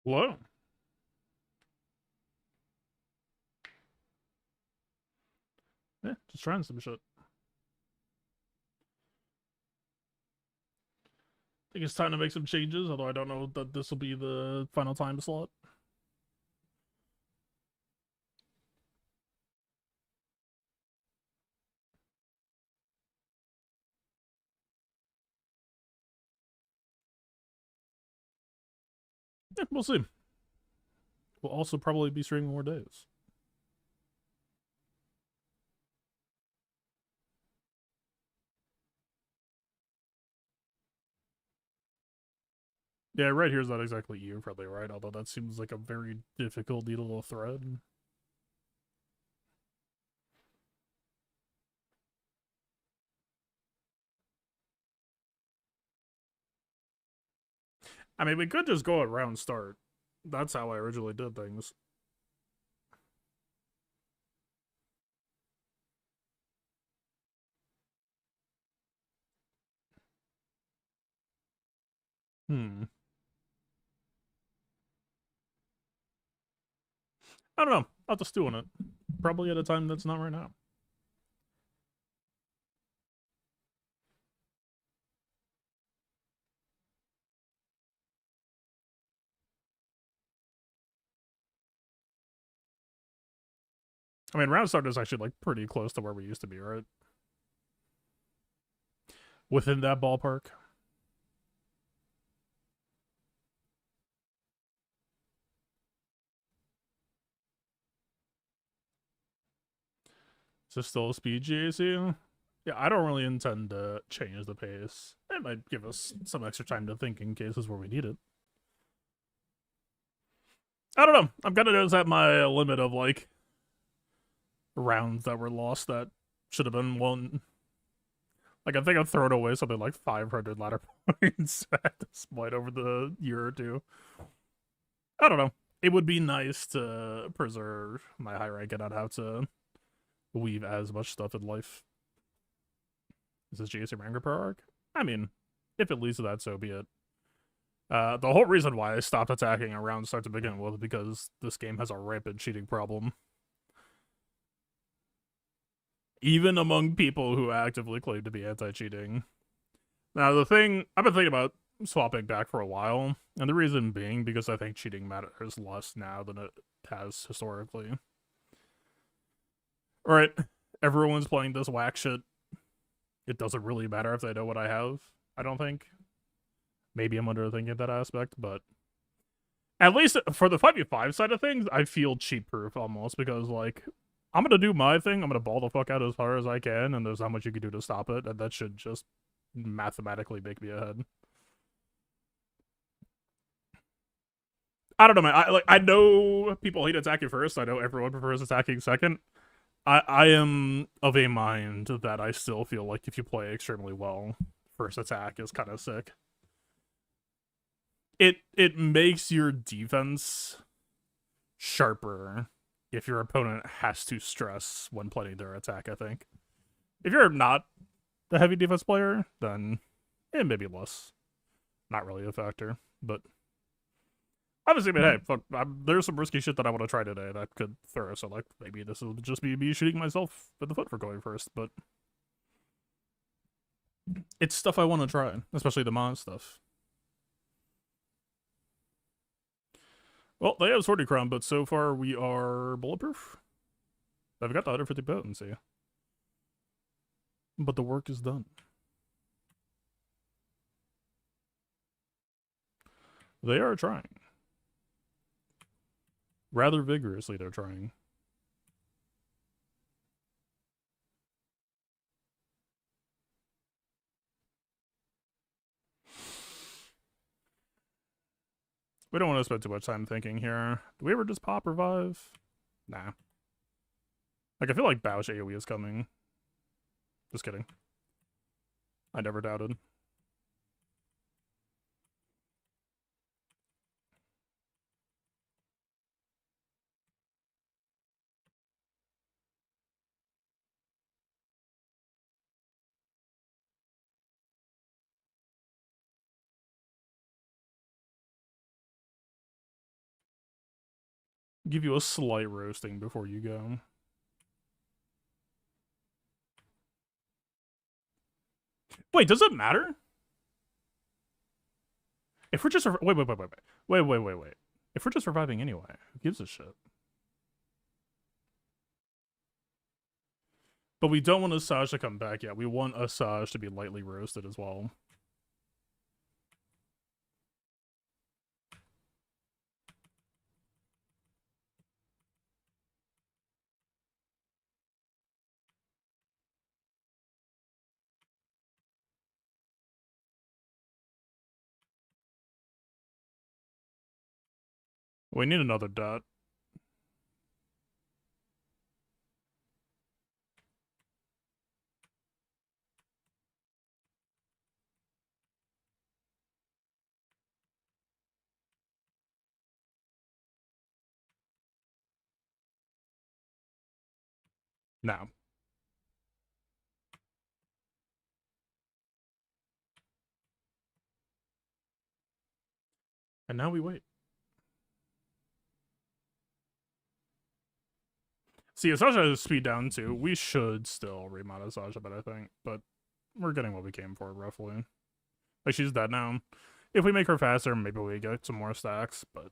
Hello? Yeah, just trying some shit. I think it's time to make some changes, although I don't know that this will be the final time slot. Yeah, we'll see. We'll also probably be streaming more days. Yeah, right here's not exactly EU friendly, right? Although that seems like a very difficult needle to thread. I mean, we could just go around start. That's how I originally did things. Hmm. I don't know. I'll just do it. Probably at a time that's not right now. I mean, round start is actually like pretty close to where we used to be, right? Within that ballpark. Is this still a speed GAC? Yeah, I don't really intend to change the pace. It might give us some extra time to think in cases where we need it. I don't know. I'm kind of just at my limit of like rounds that were lost that should have been won. Like I think I've thrown away something like 500 ladder points at this point over the year or two. I don't know. It would be nice to preserve my high rank and not have to weave as much stuff in life. Is this GSC Ranger per arc? I mean, if it leads to that, so be it. The whole reason why I stopped attacking around start to begin with because this game has a rampant cheating problem. Even among people who actively claim to be anti-cheating. Now, the thing, I've been thinking about swapping back for a while, and the reason being because I think cheating matters less now than it has historically. Alright, everyone's playing this whack shit. It doesn't really matter if they know what I have, I don't think. Maybe I'm underthinking that aspect, but at least for the 5v5 side of things, I feel cheat proof almost because, like, I'm gonna do my thing, I'm gonna ball the fuck out as far as I can, and there's not much you can do to stop it, and that should just mathematically make me ahead. I don't know, man. I know people hate attacking first. I know everyone prefers attacking second. I am of a mind that I still feel like if you play extremely well, first attack is kind of sick. It makes your defense sharper if your opponent has to stress when planning their attack, I think. If you're not the heavy defense player, then it may be less. Not really a factor, but obviously, I mean, hey, fuck, there's some risky shit that I want to try today that could throw. So, like, maybe this will just be me shooting myself in the foot for going first, but it's stuff I want to try, especially the mod stuff. Well, they have Swordy Crown, but so far we are bulletproof. I've got the 150 potency, but the work is done. They are trying. Rather vigorously, they're trying. We don't want to spend too much time thinking here. Do we ever just pop revive? Nah. Like, I feel like Bausch AoE is coming. Just kidding. I never doubted. Give you a slight roasting before you go. Wait, does it matter? If we're just wait. If we're just reviving anyway, who gives a shit? But we don't want Asajj to come back yet. We want Asajj to be lightly roasted as well. We need another dot. Now. And now we wait. See, Asajj has speed down too. We should still remount Asajj, but I think. But we're getting what we came for, roughly. Like, she's dead now. If we make her faster, maybe we get some more stacks, but...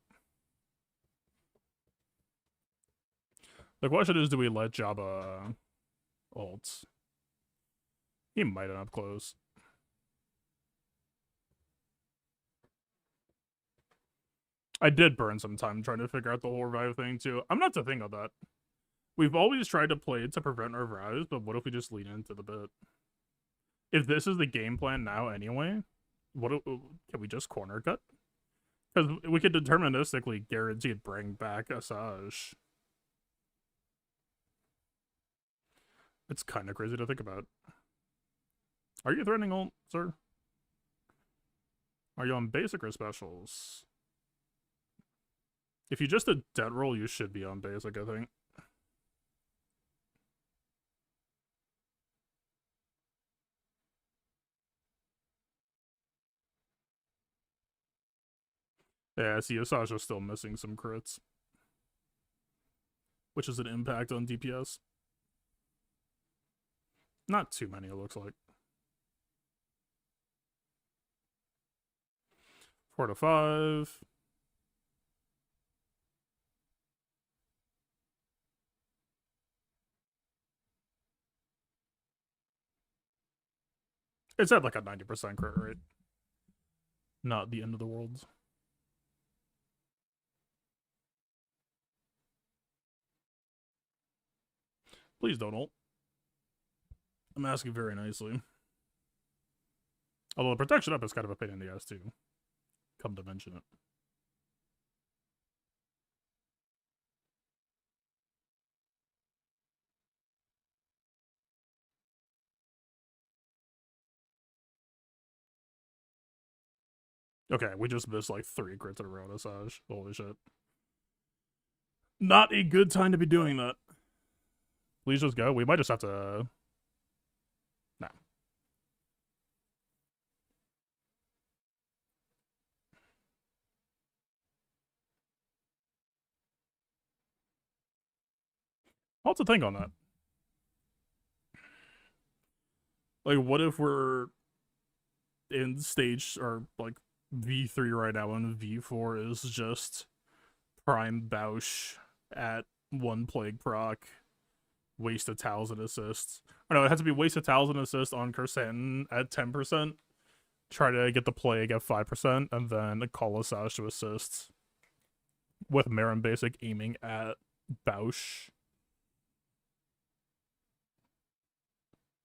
The question is, do we let Jabba ult? He might end up close. I did burn some time trying to figure out the whole revive thing, too. I'm not to think of that. We've always tried to play it to prevent our revives, but what if we just lean into the bit? If this is the game plan now anyway, can we just corner cut? Because we could deterministically guaranteed bring back Asajj. It's kind of crazy to think about. Are you threatening ult, sir? Are you on basic or specials? If you just did dead roll, you should be on basic, I think. Yeah, I see Asajj is still missing some crits. Which is an impact on DPS. Not too many, it looks like. 4 to 5. It's at like a 90% crit rate. Not the end of the world. Please don't ult. I'm asking very nicely. Although the protection up is kind of a pain in the ass too. Come to mention it. Okay, we just missed like 3 crits in a row, Asajj. Holy shit. Not a good time to be doing that. Please just go. We might just have to... Nah. I'll have to think on that. Like, what if we're in stage, or like V3 right now, and V4 is just Prime Bausch at 1 Plague proc, waste of towels and assists. Or no, it has to be waste of towels and assists on Kersantin at 10%, try to get the Plague at 5%, and then call Asajj to assist with Marin Basic aiming at Bausch.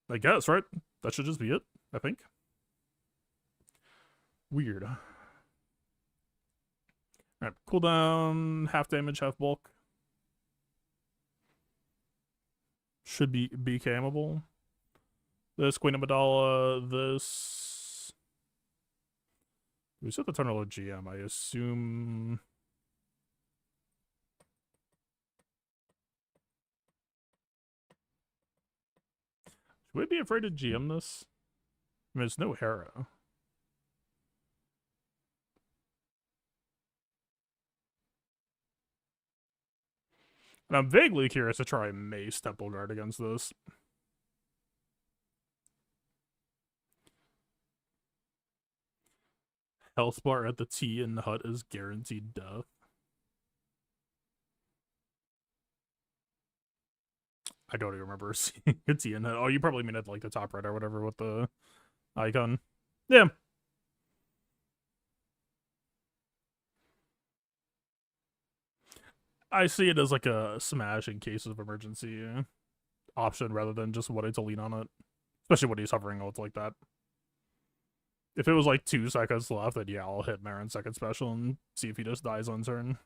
I guess, right? That should just be it, I think. Weird. Alright, cooldown, half damage, half bulk. Should be cameable. This, Queen Amidala, this... We set the Tunnel of GM, I assume... Should we be afraid to GM this? I mean, it's no Hera. And I'm vaguely curious to try Mace Temple Guard against this. Health bar at the T in the hut is guaranteed death. I don't even remember seeing a T in that. Oh, you probably mean at like the top right or whatever with the icon. Yeah. I see it as like a smash in cases of emergency option rather than just what to lean on it. Especially when he's hovering ults like that. If it was like 2 seconds left, then yeah, I'll hit Marin's second special and see if he just dies on turn.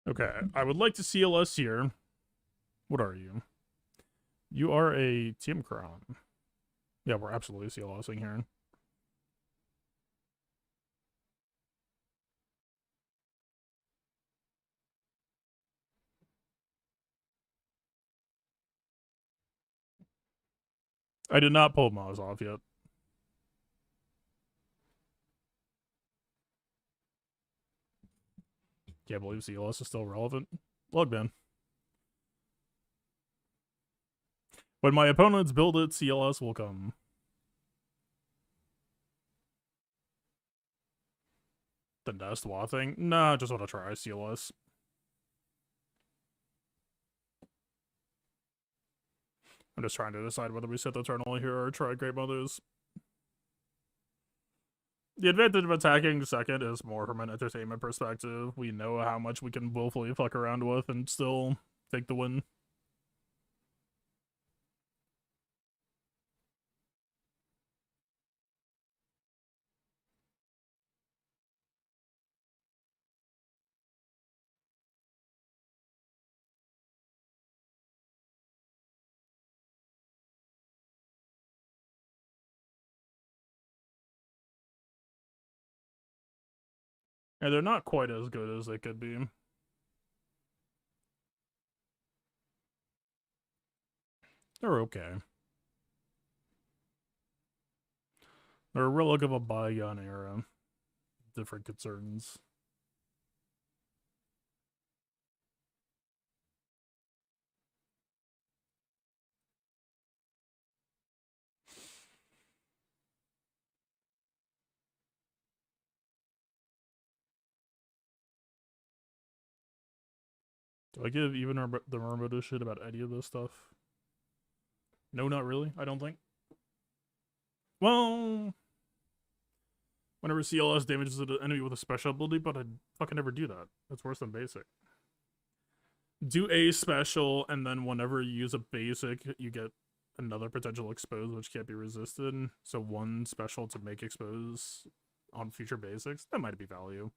Okay, I would like to CLS here. What are you? You are a TM Crown. Yeah, we're absolutely CLSing here. I did not pull Maz off yet. Can't believe CLS is still relevant. Log man. When my opponents build it, CLS will come. The Nest Wa thing? Nah, just want to try CLS. I'm just trying to decide whether we set the Eternal here or try Great Mothers. The advantage of attacking second is more from an entertainment perspective. We know how much we can willfully fuck around with and still take the win. And they're not quite as good as they could be. They're okay. They're a relic of a bygone era. Different concerns. Do I give even the Murmur a shit about any of this stuff? No, not really. I don't think. Well, whenever CLS damages an enemy with a special ability, but I fucking never do that. That's worse than basic. Do a special, and then whenever you use a basic, you get another potential expose, which can't be resisted. So one special to make expose on future basics. That might be value.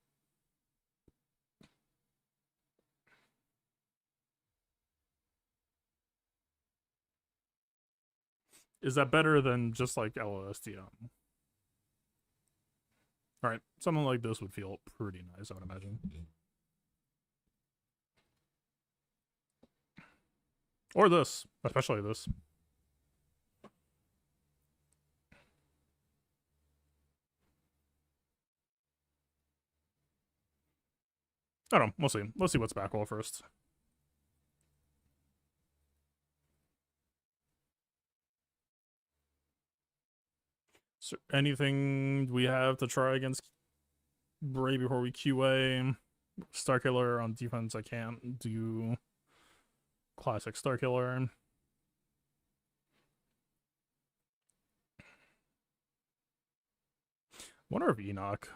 Is that better than just like LOSTM? Alright, something like this would feel pretty nice, I would imagine. Or this, especially this. I don't know, we'll see. Let's see what's back roll first. So anything we have to try against Bray before we QA? Starkiller on defense, I can't do classic Starkiller. Wonder if Enoch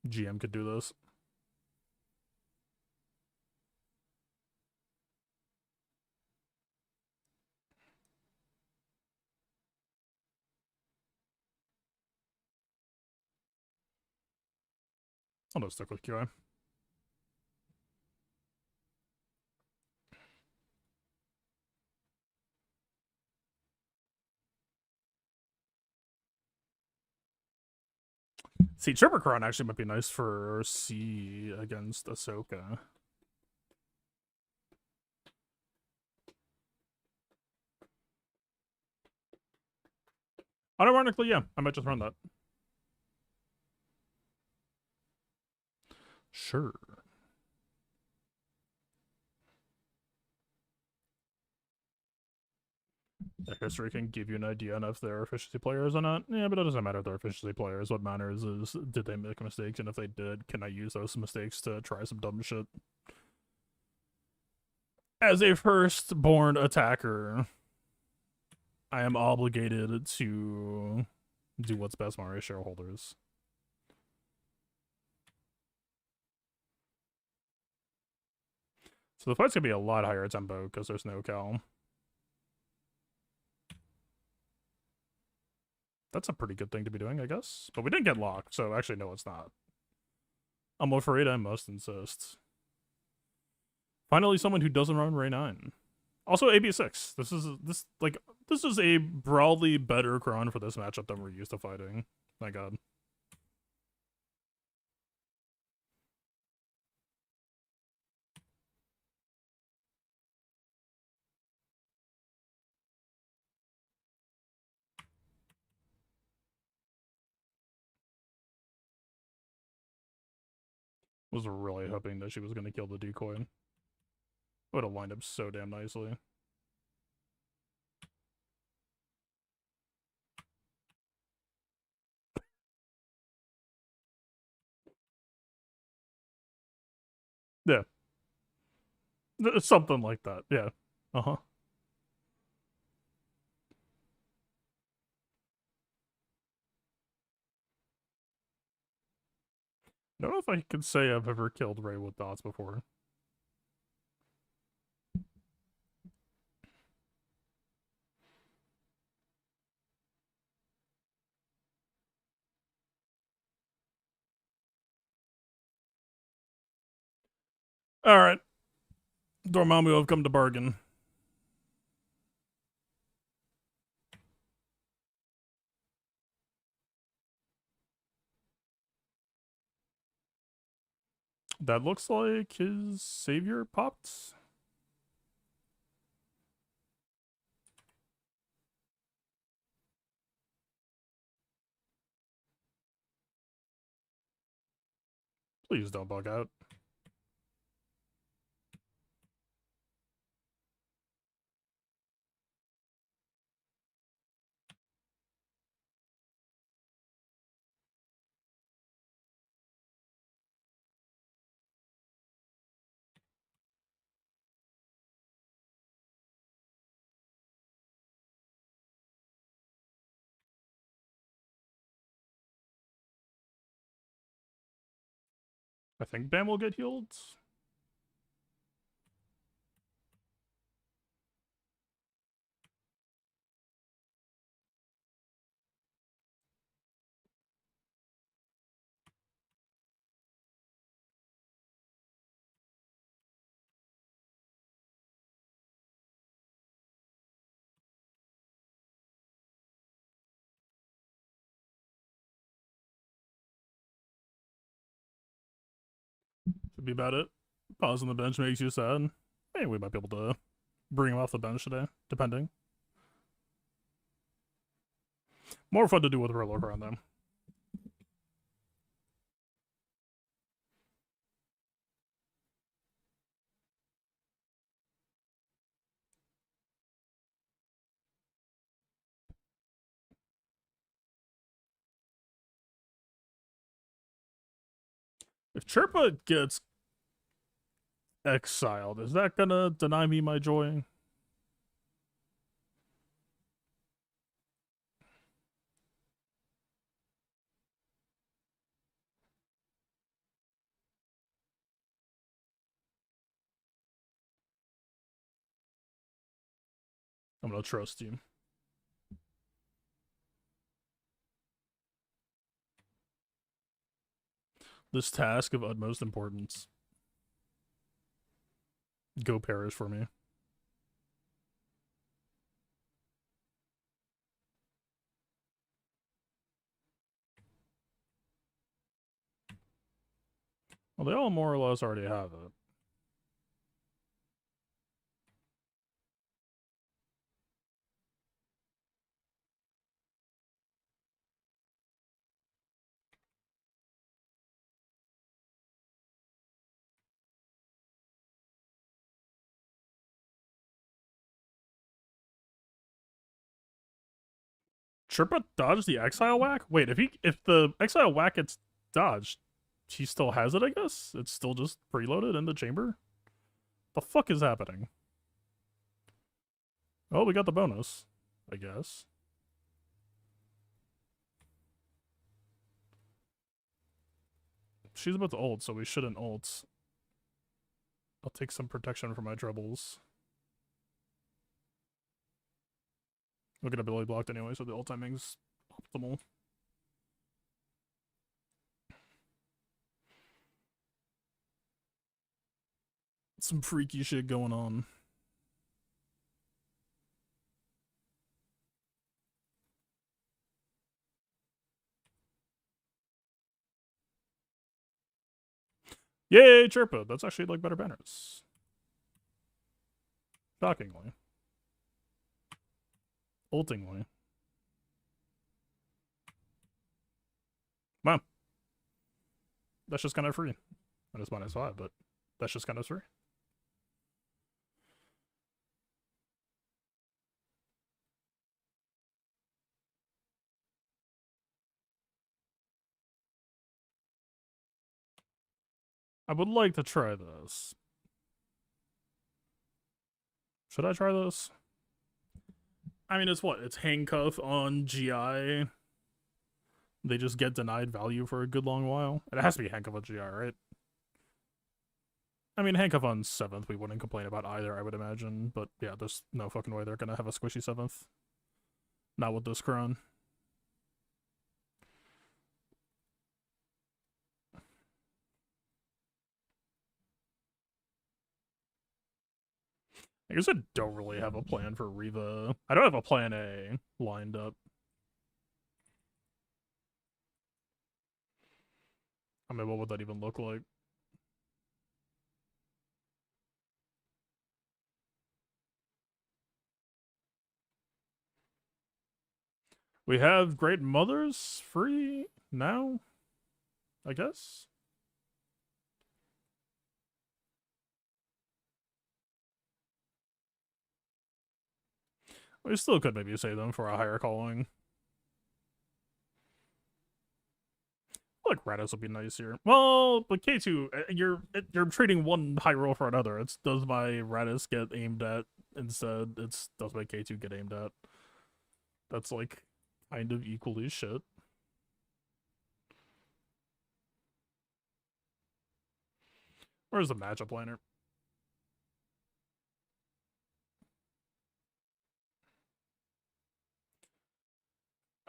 GM could do this. I'll just stick with QA. See, Chippercron actually might be nice for C against Ahsoka. Unironically, yeah, I might just run that. Sure. The history can give you an idea on if they're efficiency players or not. Yeah, but it doesn't matter if they're efficiency players. What matters is, did they make mistakes? And if they did, can I use those mistakes to try some dumb shit? As a firstborn attacker, I am obligated to do what's best for my shareholders. So the fight's gonna be a lot higher tempo because there's no cal. That's a pretty good thing to be doing, I guess. But we didn't get locked, so actually, no, it's not. I'm afraid I must insist. Finally, someone who doesn't run Ray 9. Also, AB6. This is a broadly better Kron for this matchup than we're used to fighting. Thank God. Was really hoping that she was gonna kill the decoy. Would have lined up so damn nicely. Yeah. Something like that. Yeah. Uh-huh. I don't know if I can say I've ever killed Ray with dots before. Alright. Dormammu have come to bargain. That looks like his savior popped. Please don't bug out. I think Bam will get healed. Should be about it. Pause on the bench makes you sad. Maybe we might be able to bring him off the bench today, depending. More fun to do with Roller around them. If Chirpa gets exiled, is that gonna deny me my joy? I'm gonna trust you. This task of utmost importance. Go perish for me. Well, they all more or less already have it. Chirpa dodged the exile whack? Wait, if the exile whack gets dodged, he still has it, I guess? It's still just preloaded in the chamber? The fuck is happening? Oh, we got the bonus, I guess. She's about to ult, so we shouldn't ult. I'll take some protection for my troubles. We'll get ability blocked anyway, so the ult timing's optimal. Some freaky shit going on. Yay, Chirpa! That's actually like better banners. Shockingly. Ultingly. Wow. That's just kind of free. And it's -5, but that's just kind of free. I would like to try this. Should I try this? I mean, it's what? It's handcuff on GI. They just get denied value for a good long while. It has to be handcuff on GI, right? I mean, handcuff on 7th, we wouldn't complain about either, I would imagine. But yeah, there's no fucking way they're gonna have a squishy 7th. Not with this Kron. I guess I don't really have a plan for Riva. I don't have a plan A lined up. I mean, what would that even look like? We have Great Mothers free now, I guess. We still could maybe save them for a higher calling. I like Radis would be nice here. Well, but K2, you're trading one high roll for another. It's does my Radis get aimed at instead? It's does my K2 get aimed at? That's like kind of equally shit. Where's the matchup liner?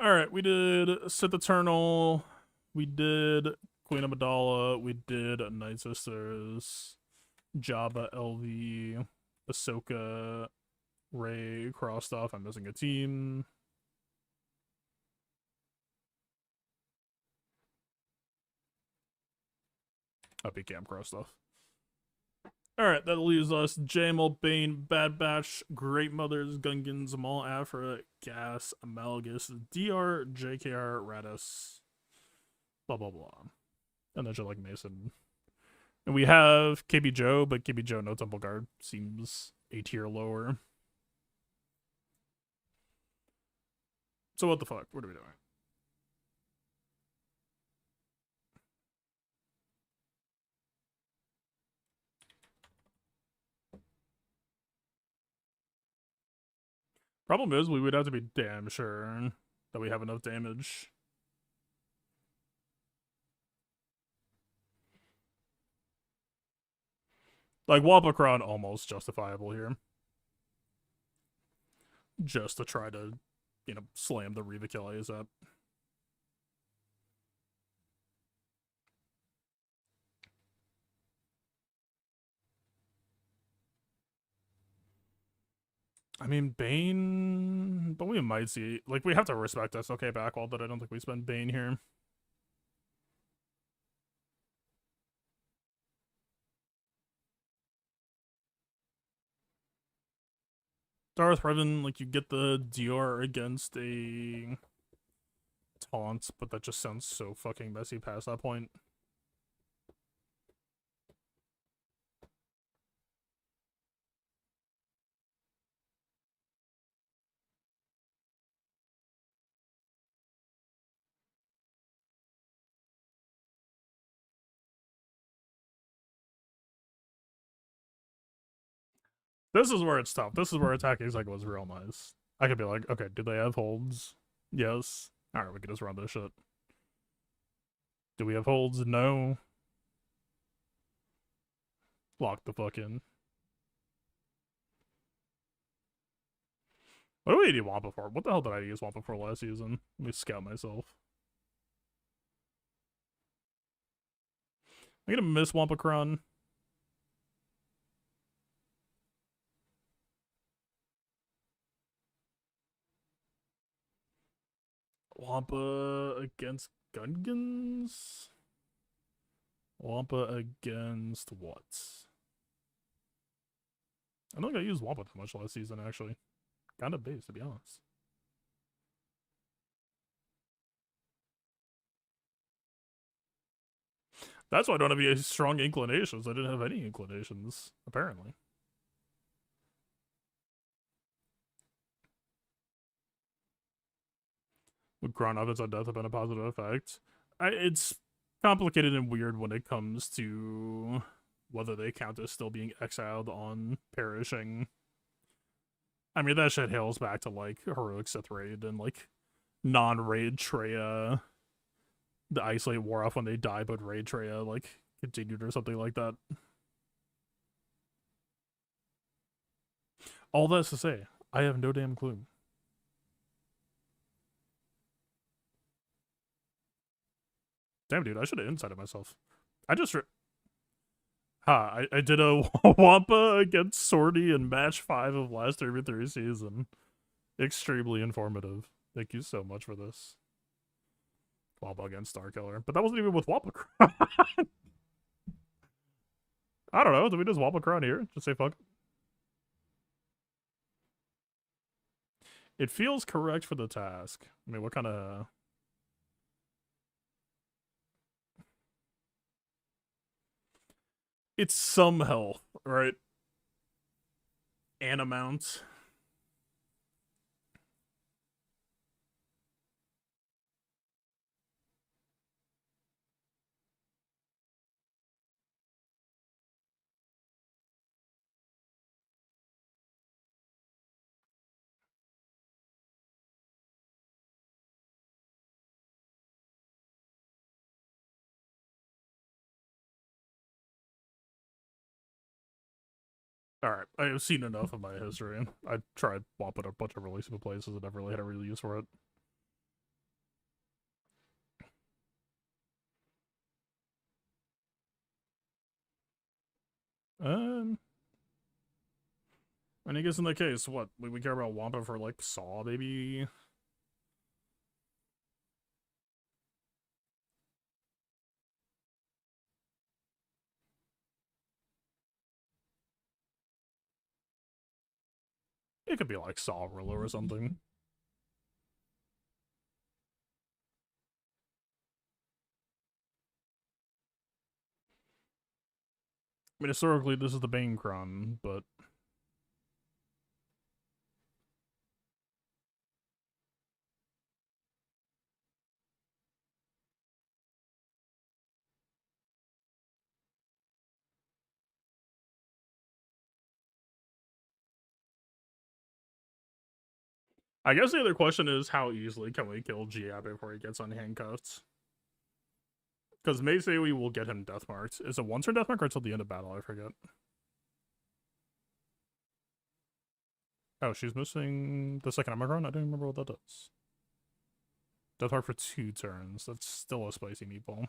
Alright, we did Sith Eternal. We did Queen Amidala. We did Night Sisters. Jabba, LV, Ahsoka, Rey, crossed off. I'm missing a team. Uppy Cam crossed off. Alright, that leaves us Jamal, Bane, Bad Batch, Great Mothers, Gungans, Maul, Afra, Gas, Amalgus, DR, JKR, Radis, blah blah blah. And then like Mason. And we have KB Joe, but KB Joe no Temple Guard seems a tier lower. So what the fuck? What are we doing? Problem is, we would have to be damn sure that we have enough damage. Like, Wapakron almost justifiable here. Just to try to, you know, slam the Riva kill ASAP. I mean, Bane, but we might see, like, we have to respect SOK backwall, but I don't think we spend Bane here. Darth Revan, like, you get the Dior against a taunt, but that just sounds so fucking messy past that point. This is where it's tough. This is where attacking cycle is real nice. I could be like, okay, do they have holds? Yes. Alright, we can just run this shit. Do we have holds? No. Lock the fuck in. What do we need Wampa for? What the hell did I use Wampa for last season? Let me scout myself. I'm gonna miss Wampacron. Wampa against Gungans? Wampa against what? I don't think I used Wampa that much last season, actually. Kind of base, to be honest. That's why I don't have any strong inclinations. I didn't have any inclinations, apparently. Would Kron offense on death have been a positive effect? It's complicated and weird when it comes to whether they count as still being exiled on perishing. I mean, that shit hails back to, like, Heroic Sith Raid and, like, non-raid Treya. The Isolate wore off when they died, but raid Treya, like, continued or something like that. All that's to say, I have no damn clue. Damn, dude, I should have insighted myself. I just... I did a Wampa against Sortie in match 5 of last 3v3 season. Extremely informative. Thank you so much for this. Wampa against Starkiller. But that wasn't even with Wampa. I don't know. Did we just Wampa Crown here? Just say fuck. It feels correct for the task. I mean, what kind of... It's some health, right? An amount. Alright, I have seen enough of my history, and I tried Wampa a bunch of releasable places and never really had a real use for it. Um, and I guess in that case, what? We care about Wampa for, like, Saw, maybe? It could be, like, Saw Ruler or something. I mean, historically, this is the Banecron, but... I guess the other question is, how easily can we kill Gia before he gets unhandcuffed? Because may say we will get him death marked. Is it once or death mark or until the end of battle? I forget. Oh, she's missing the second Omicron? I don't remember what that does. Death mark for 2 turns. That's still a spicy meatball.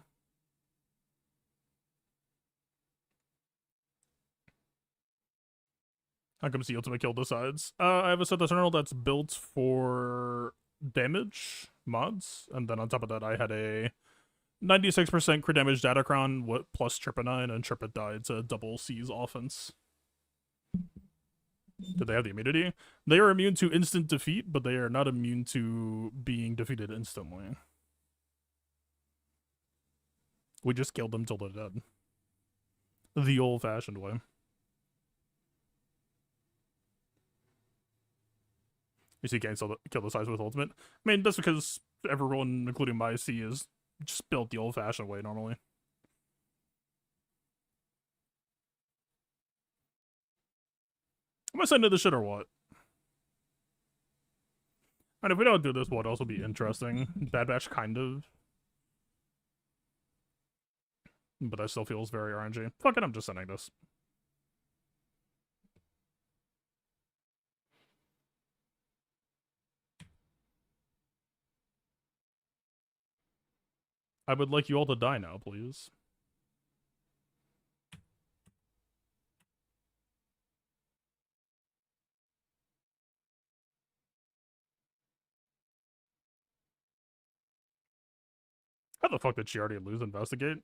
How comes the ultimate kill decides? I have a Sith Eternal that's built for damage mods, and then on top of that, I had a 96% crit damage Datacron plus Triple9, and Tripit died to double C's offense. Did they have the immunity? They are immune to instant defeat, but they are not immune to being defeated instantly. We just killed them till they're dead. The old-fashioned way. You see, can't kill the size with ultimate. I mean, that's because everyone, including my C, is just built the old-fashioned way normally. Am I sending this shit or what? And if we don't do this, what else will be interesting? Bad Batch, kind of. But that still feels very RNG. Fuck it, I'm just sending this. I would like you all to die now, please. How the fuck did she already lose Investigate?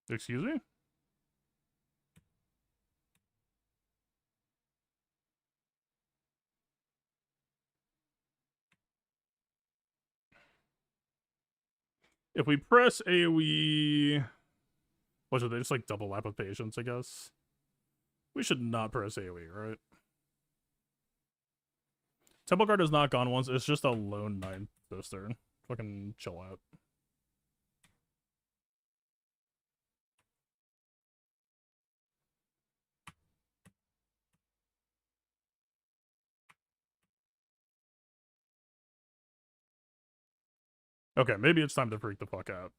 Excuse me? If we press AoE... What should they just like double lap of patience, I guess? We should not press AoE, right? Temple Guard is not gone once, it's just a lone Ninth Sister. Fucking chill out. Okay, maybe it's time to freak the fuck out.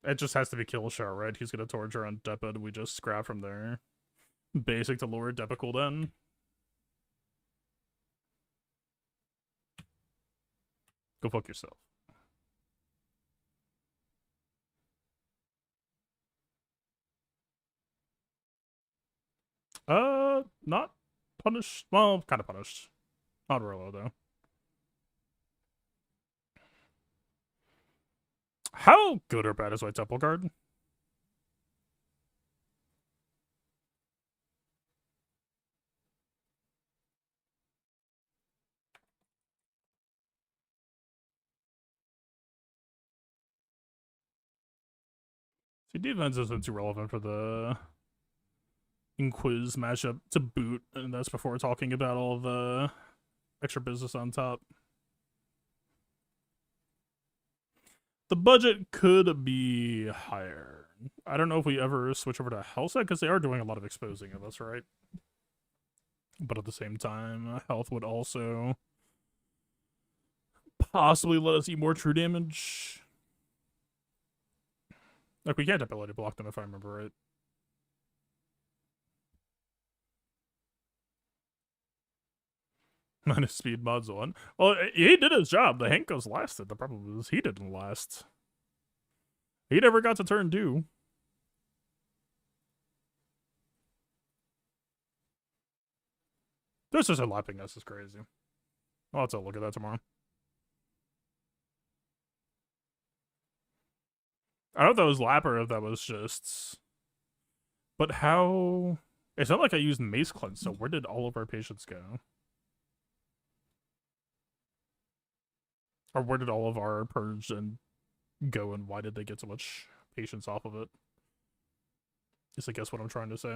It just has to be Killshot, right? He's gonna torture on Depa, and we just scrap from there. Basic to lower Depa cooldown. Go fuck yourself. Not punished. Well, kind of punished. Not Rolo, though. How good or bad is my Temple Guard? See, defense isn't too relevant for the Inquiz matchup to boot, and that's before talking about all the extra business on top. The budget could be higher. I don't know if we ever switch over to Hellset, because they are doing a lot of exposing of us, right? But at the same time, health would also possibly let us eat more true damage. Like, we can't ability block them if I remember right. Minus speed mods on. Well, he did his job. The Hankos lasted. The problem is he didn't last. He never got to turn 2. This is lapping us is crazy. I'll have to look at that tomorrow. I don't know if that was lap or if that was just... But how... It's not like I used Mace Cleanse, so where did all of our patients go? Or where did all of our purge and go, and why did they get so much patience off of it? Is I guess what I'm trying to say.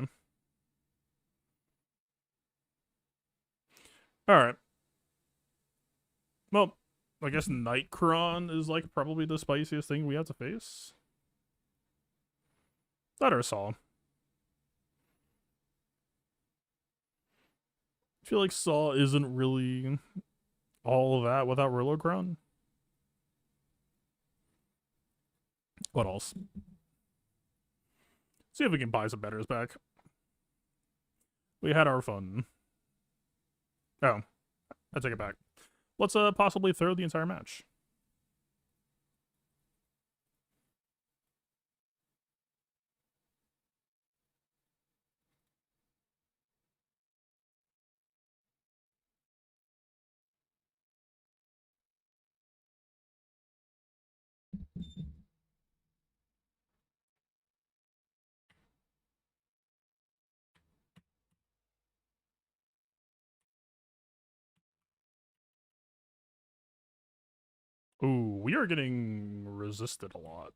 Alright. Well, I guess Nightcron is like probably the spiciest thing we have to face. That or Saw. I feel like Saw isn't really all of that without Rillocron. What else? See if we can buy some betters back. We had our fun. Oh, I take it back. Let's possibly throw the entire match. Ooh, we are getting resisted a lot.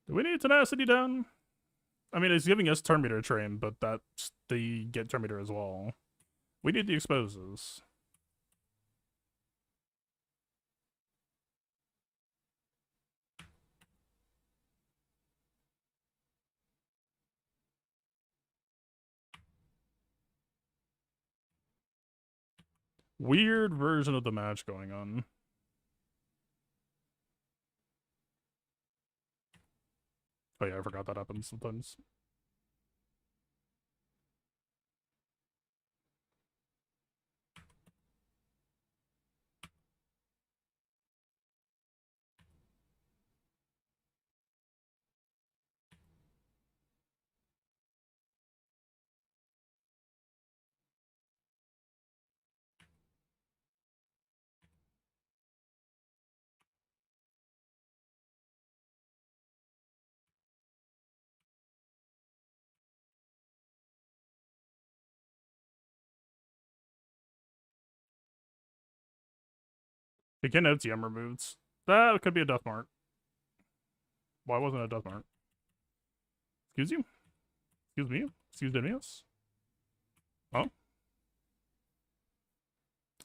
Do we need tenacity down? I mean, it's giving us turn meter train, but that's the get turn meter as well. We need the exposes. Weird version of the match going on. Oh yeah, I forgot that happens sometimes. You can OTM removes. That could be a death mark. Why wasn't it a death mark? Excuse you? Excuse me? Excuse me? Oh?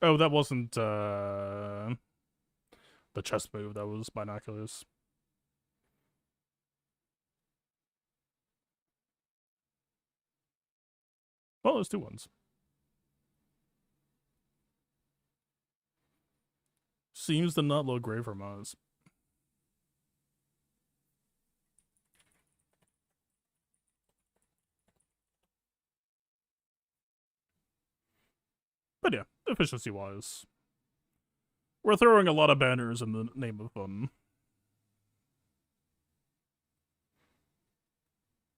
Oh, that wasn't the chest move. That was binoculars. Well, there's 2 ones. Seems to not look great for Maz. But yeah, efficiency-wise, we're throwing a lot of banners in the name of fun.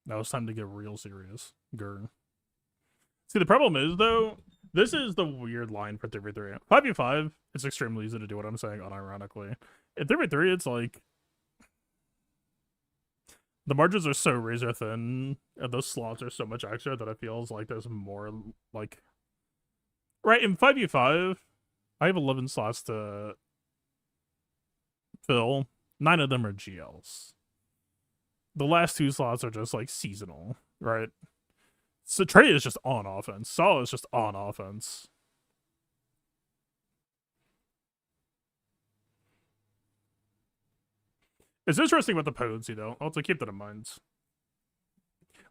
Now it's time to get real serious. Grr. See, the problem is, though, this is the weird line for 3v3. 5v5, it's extremely easy to do what I'm saying, unironically. In 3v3, it's like, the margins are so razor thin, and those slots are so much extra that it feels like there's more, like... Right, in 5v5, I have 11 slots to fill. 9 of them are GLs. The last 2 slots are just, like, seasonal, right? So Trey is just on offense. Saul is just on offense. It's interesting with the potency, though. I'll have to keep that in mind.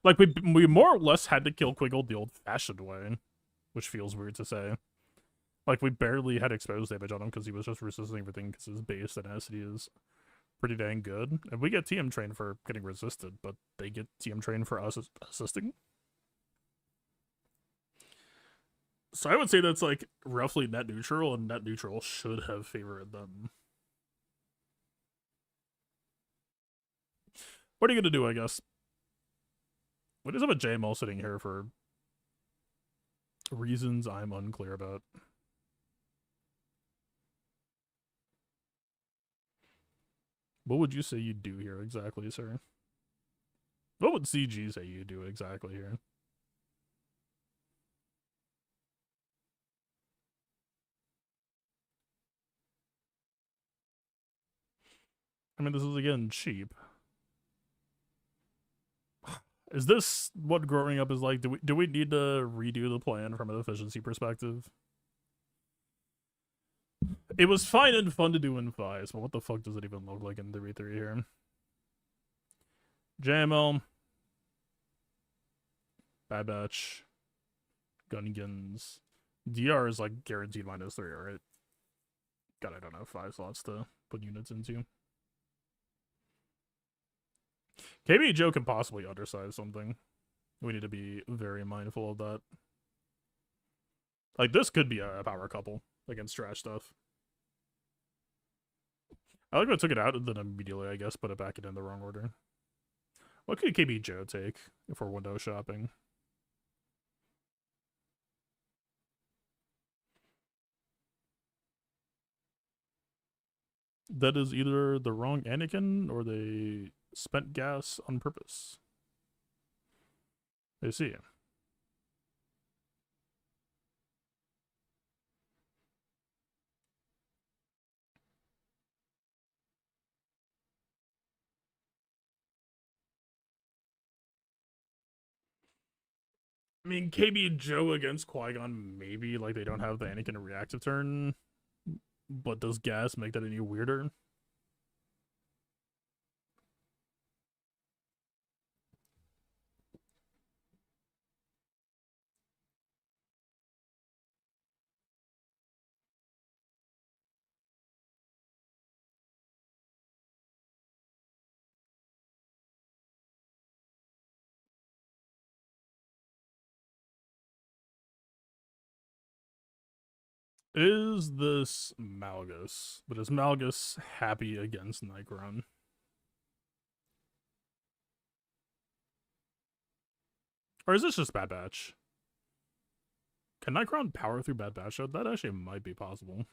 Like, we more or less had to kill Quiggle the old-fashioned way, which feels weird to say. Like, we barely had exposed damage on him because he was just resisting everything because his base tenacity is pretty dang good. And we get TM trained for getting resisted, but they get TM trained for us assisting. So I would say that's, like, roughly net neutral, and net neutral should have favored them. What are you gonna do, I guess? What is up with JML sitting here for reasons I'm unclear about? What would you say you do here exactly, sir? What would CG say you do exactly here? I mean, this is, again, cheap. Is this what growing up is like? Do we need to redo the plan from an efficiency perspective? It was fine and fun to do in 5s, but what the fuck does it even look like in 3v3 here? JML. Bad Batch. Gungans. DR is like guaranteed -3, right? God, I don't know, 5 slots to put units into. KB Joe can possibly undersize something. We need to be very mindful of that. Like, this could be a power couple against trash stuff. I like I took it out and then immediately, I guess, put it back in the wrong order. What could KB Joe take if we're window shopping? That is either the wrong Anakin or they spent gas on purpose. I see. I mean, KB Joe against Qui-Gon, maybe, like, they don't have the Anakin reactive turn, but does gas make that any weirder? Is this Malgus? But is Malgus happy against Nikron? Or is this just Bad Batch? Can Nikron power through Bad Batch? That actually might be possible.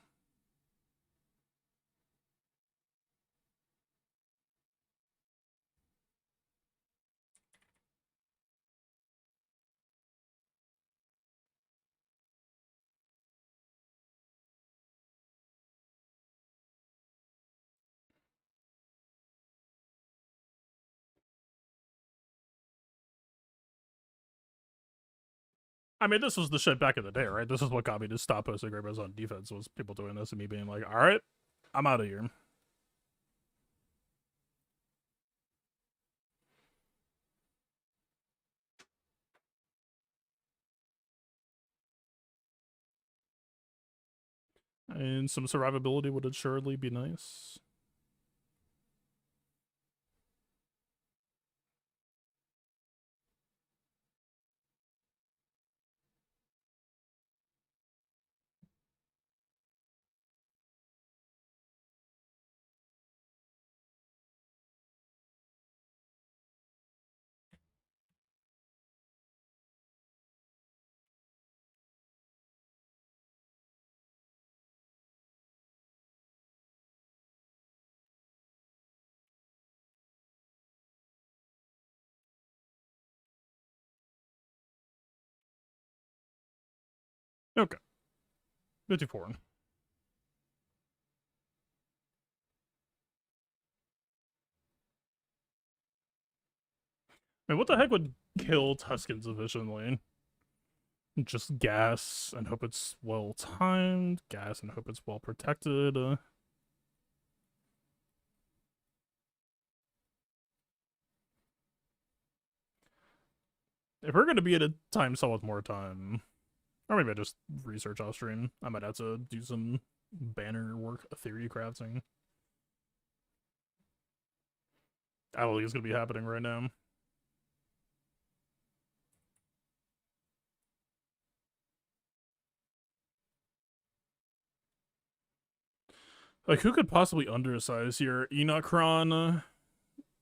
I mean, this was the shit back in the day, right? This is what got me to stop posting Great on defense, was people doing this and me being like, alright, I'm out of here. And some survivability would assuredly be nice. Okay. 54. I mean, what the heck would kill Tuskens efficiently? Just gas and hope it's well timed, gas and hope it's well protected. If we're gonna be at a time cell with more time, or maybe I just research off stream, I might have to do some banner work, theory crafting. I don't think it's gonna be happening right now. Like, who could possibly undersize here? Enochron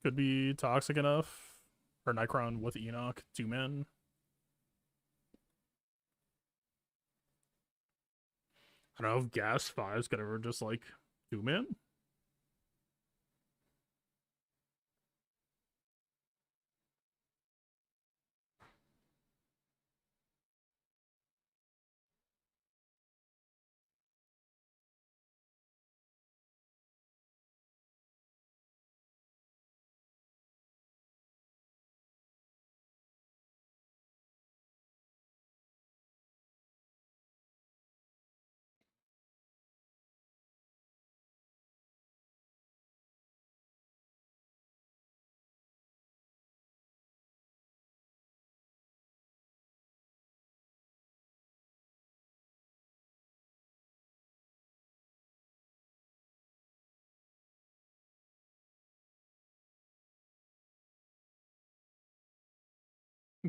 could be toxic enough. Or Nikron with Enoch, 2-man. I don't know if Gas 5's could ever just, like, 2-man.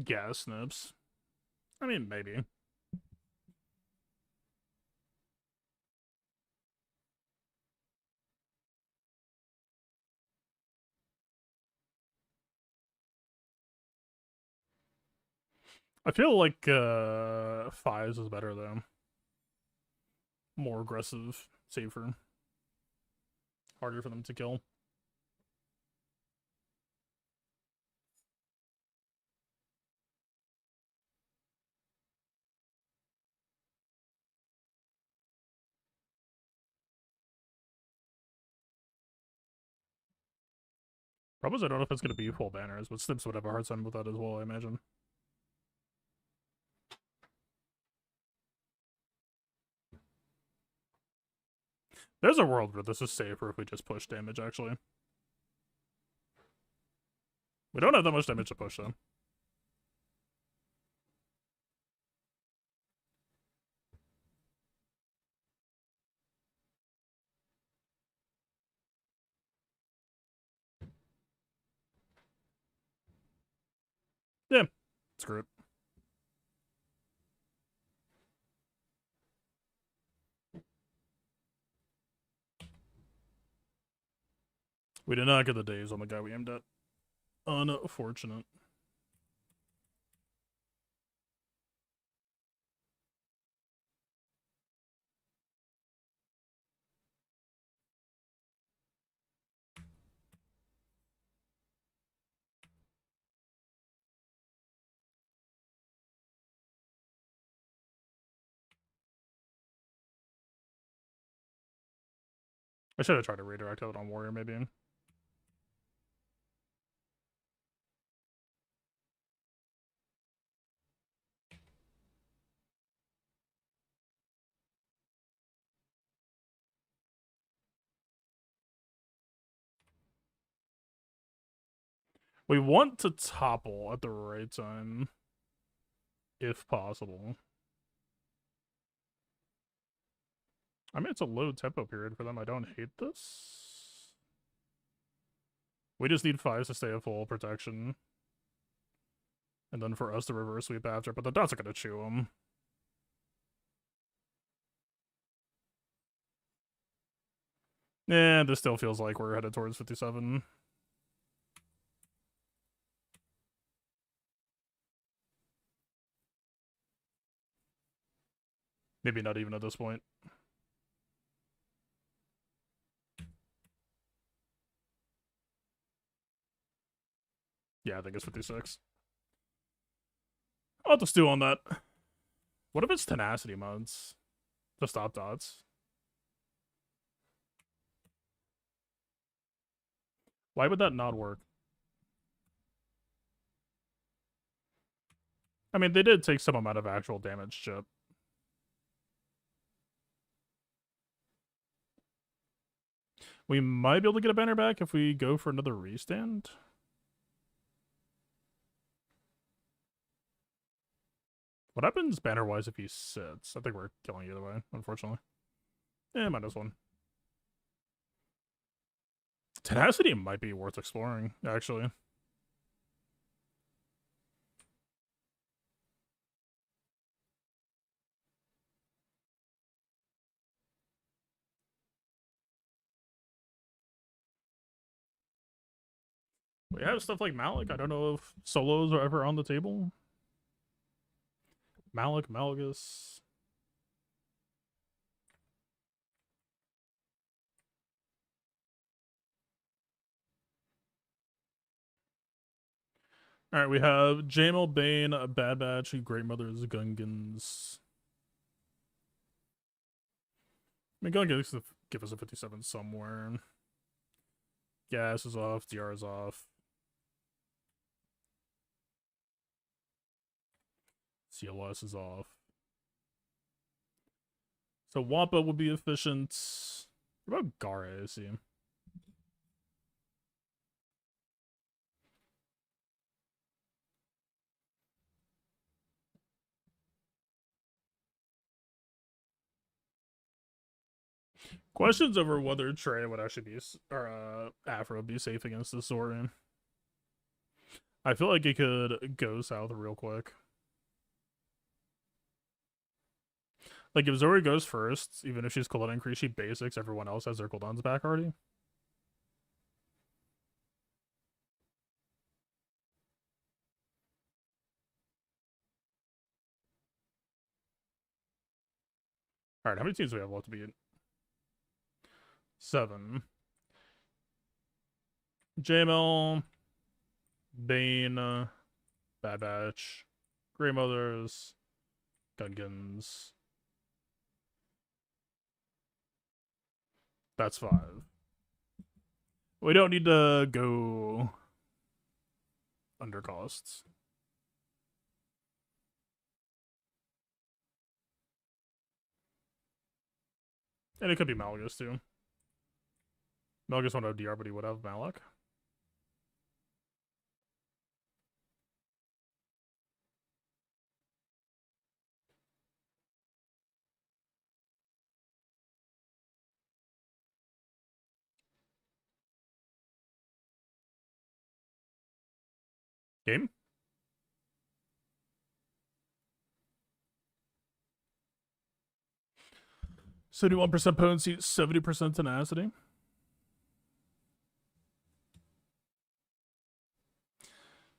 Gas snips. I mean, maybe. I feel like 5s is better, though. More aggressive, safer. Harder for them to kill. Problem is, I don't know if it's going to be full banners, but Snips would have a hard time with that as well, I imagine. There's a world where this is safer if we just push damage, actually. We don't have that much damage to push, though. Yeah, screw it. We did not get the days on the guy we aimed at. Unfortunate. I should have tried to redirect out on Warrior, maybe. We want to topple at the right time, if possible. I mean, it's a low tempo period for them. I don't hate this. We just need 5s to stay at full protection. And then for us to reverse sweep after, but the dots are gonna chew them. Yeah, this still feels like we're headed towards 57. Maybe not even at this point. Yeah, I think it's 56. I'll have to stew on that. What if it's tenacity mods to stop dots? Why would that not work? I mean, they did take some amount of actual damage, Chip. We might be able to get a banner back if we go for another restand. What happens banner-wise if he sits? I think we're killing either way, unfortunately. Minus one. Tenacity might be worth exploring, actually. We have stuff like Malik. I don't know if solos are ever on the table. Malik, Malgus. Alright, we have Jamal, Bane, Bad Batch, Great Mothers, Gungans. I mean, Gungans give us a 57 somewhere. Gas is off, DR is off. CLS is off. So Wampa will be efficient. What about Gara, I see? Questions over whether Trey would actually be, or Afro would be safe against this Zorian. I feel like it could go south real quick. Like, if Zori goes first, even if she's cooldown increase, she basics, everyone else has their cooldowns back already. Alright, how many teams do we have left to beat? 7. JML, Bane, Bad Batch, Grey Mothers, Gungans. That's 5. We don't need to go under costs. And it could be Malgus too. Melgus won't have DR, but he would have Malak. Game? 71% potency, 70% tenacity.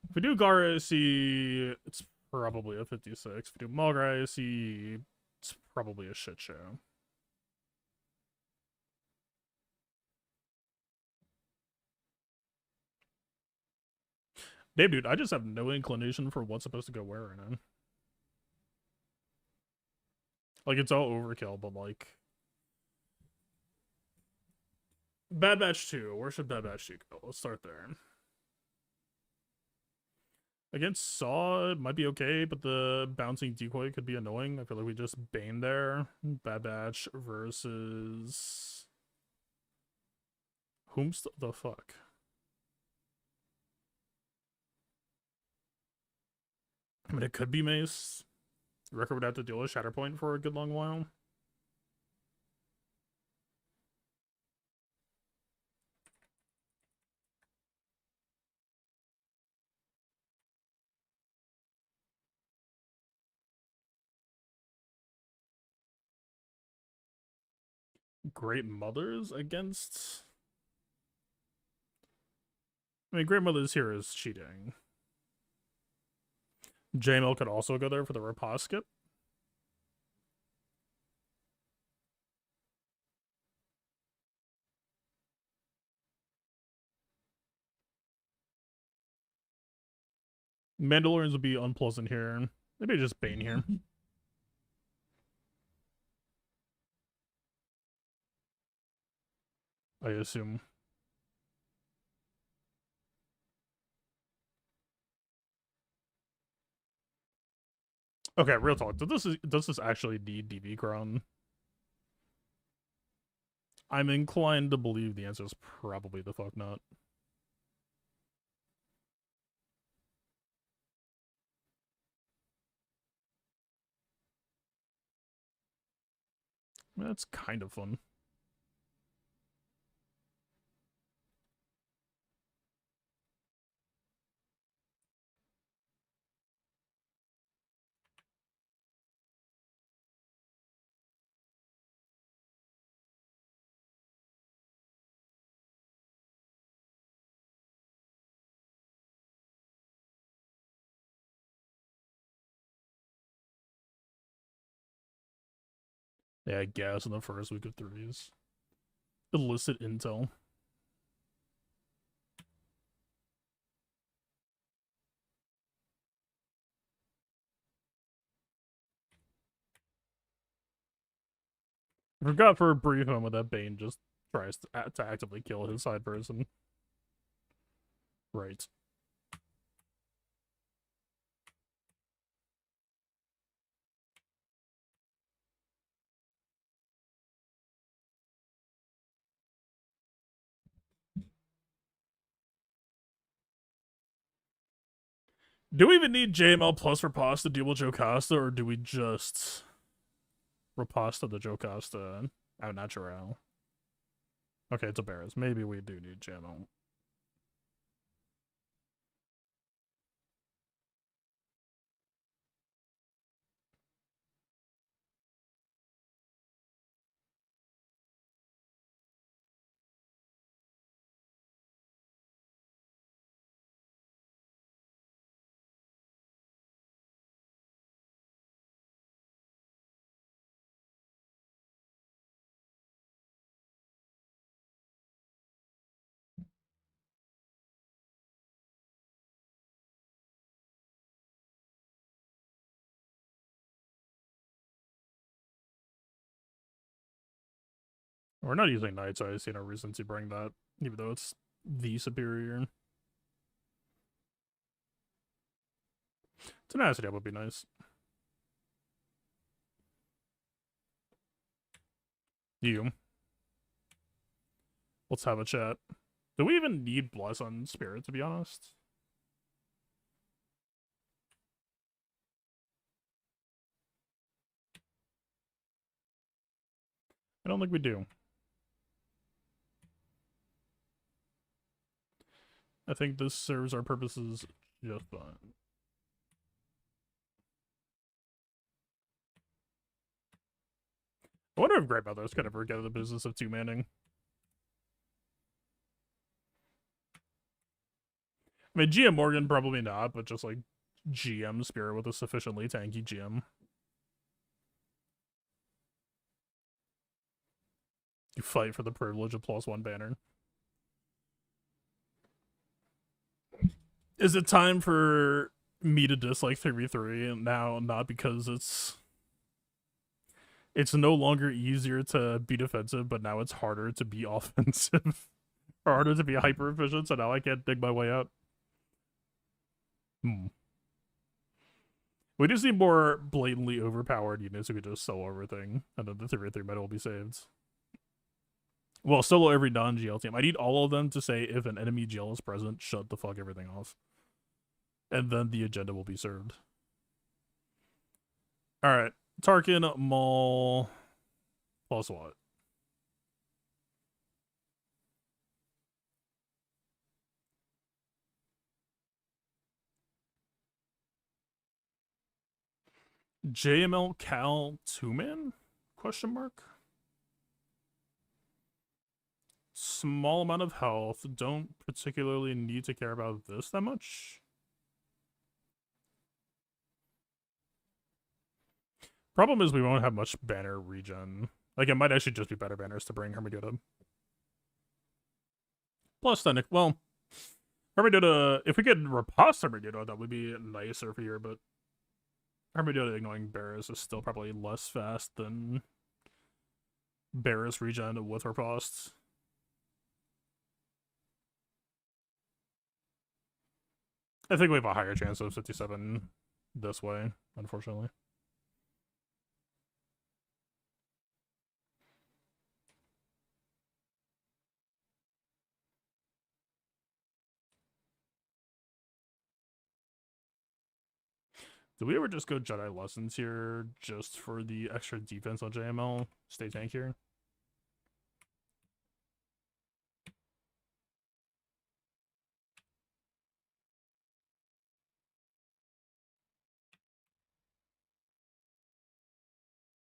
If we do Gara IC, it's probably a 56. If we do Malgar IC, it's probably a shit show. Dave, dude, I just have no inclination for what's supposed to go where right now. Like, it's all overkill, but like... Bad Batch 2. Where should Bad Batch 2 go? Let's start there. Against Saw, it might be okay, but the bouncing decoy could be annoying. I feel like we just Bane there. Bad Batch versus... Whomst the fuck? I mean, it could be Mace. Wrecker would have to deal with Shatterpoint for a good long while. Great Mothers against... I mean, Great Mothers here is cheating. JML could also go there for the riposte skip. Mandalorians would be unpleasant here. Maybe just Bane here. I assume. Okay, real talk. Does this actually need DB Crown? I'm inclined to believe the answer is probably the fuck not. That's kind of fun. Yeah, I guess in the first week of threes. Illicit intel. I forgot for a brief moment that Bane just tries to actively kill his side person. Right. Do we even need JML plus Riposte to deal with Jocasta, or do we just Riposte the Jocasta out natural? Okay, it's a Barris. Maybe we do need JML. We're not using Knight, so I see no reason to bring that, even though it's the superior. Tenacity would be nice. You. Let's have a chat. Do we even need Bless on Spirit, to be honest? I don't think we do. I think this serves our purposes just fine. I wonder if Great Mothers could ever get out of the business of two-manning. I mean, GM Morgan, probably not, but just like GM Spirit with a sufficiently tanky GM. You fight for the privilege of +1 banner. Is it time for me to dislike 3v3 now? Not because it's no longer easier to be defensive, but now it's harder to be offensive. Or harder to be hyper efficient, so now I can't dig my way out. We just need more blatantly overpowered units who could just solo everything, and then the 3v3 meta will be saved. Well, solo every non-GL team. I need all of them to say if an enemy GL is present, shut the fuck everything off. And then the agenda will be served. Alright. Tarkin, Maul, plus what? JML Cal 2-man? Question mark? Small amount of health. Don't particularly need to care about this that much. Problem is we won't have much banner regen. Like, it might actually just be better banners to bring Hermidota. Plus, then, well, Hermidota, if we could riposte Hermidota, that would be nicer for here, but Hermidota ignoring Barris is still probably less fast than Barris regen with riposte. I think we have a higher chance of 57 this way, unfortunately. Do we ever just go Jedi Lessons here just for the extra defense on JML? Stay tank here?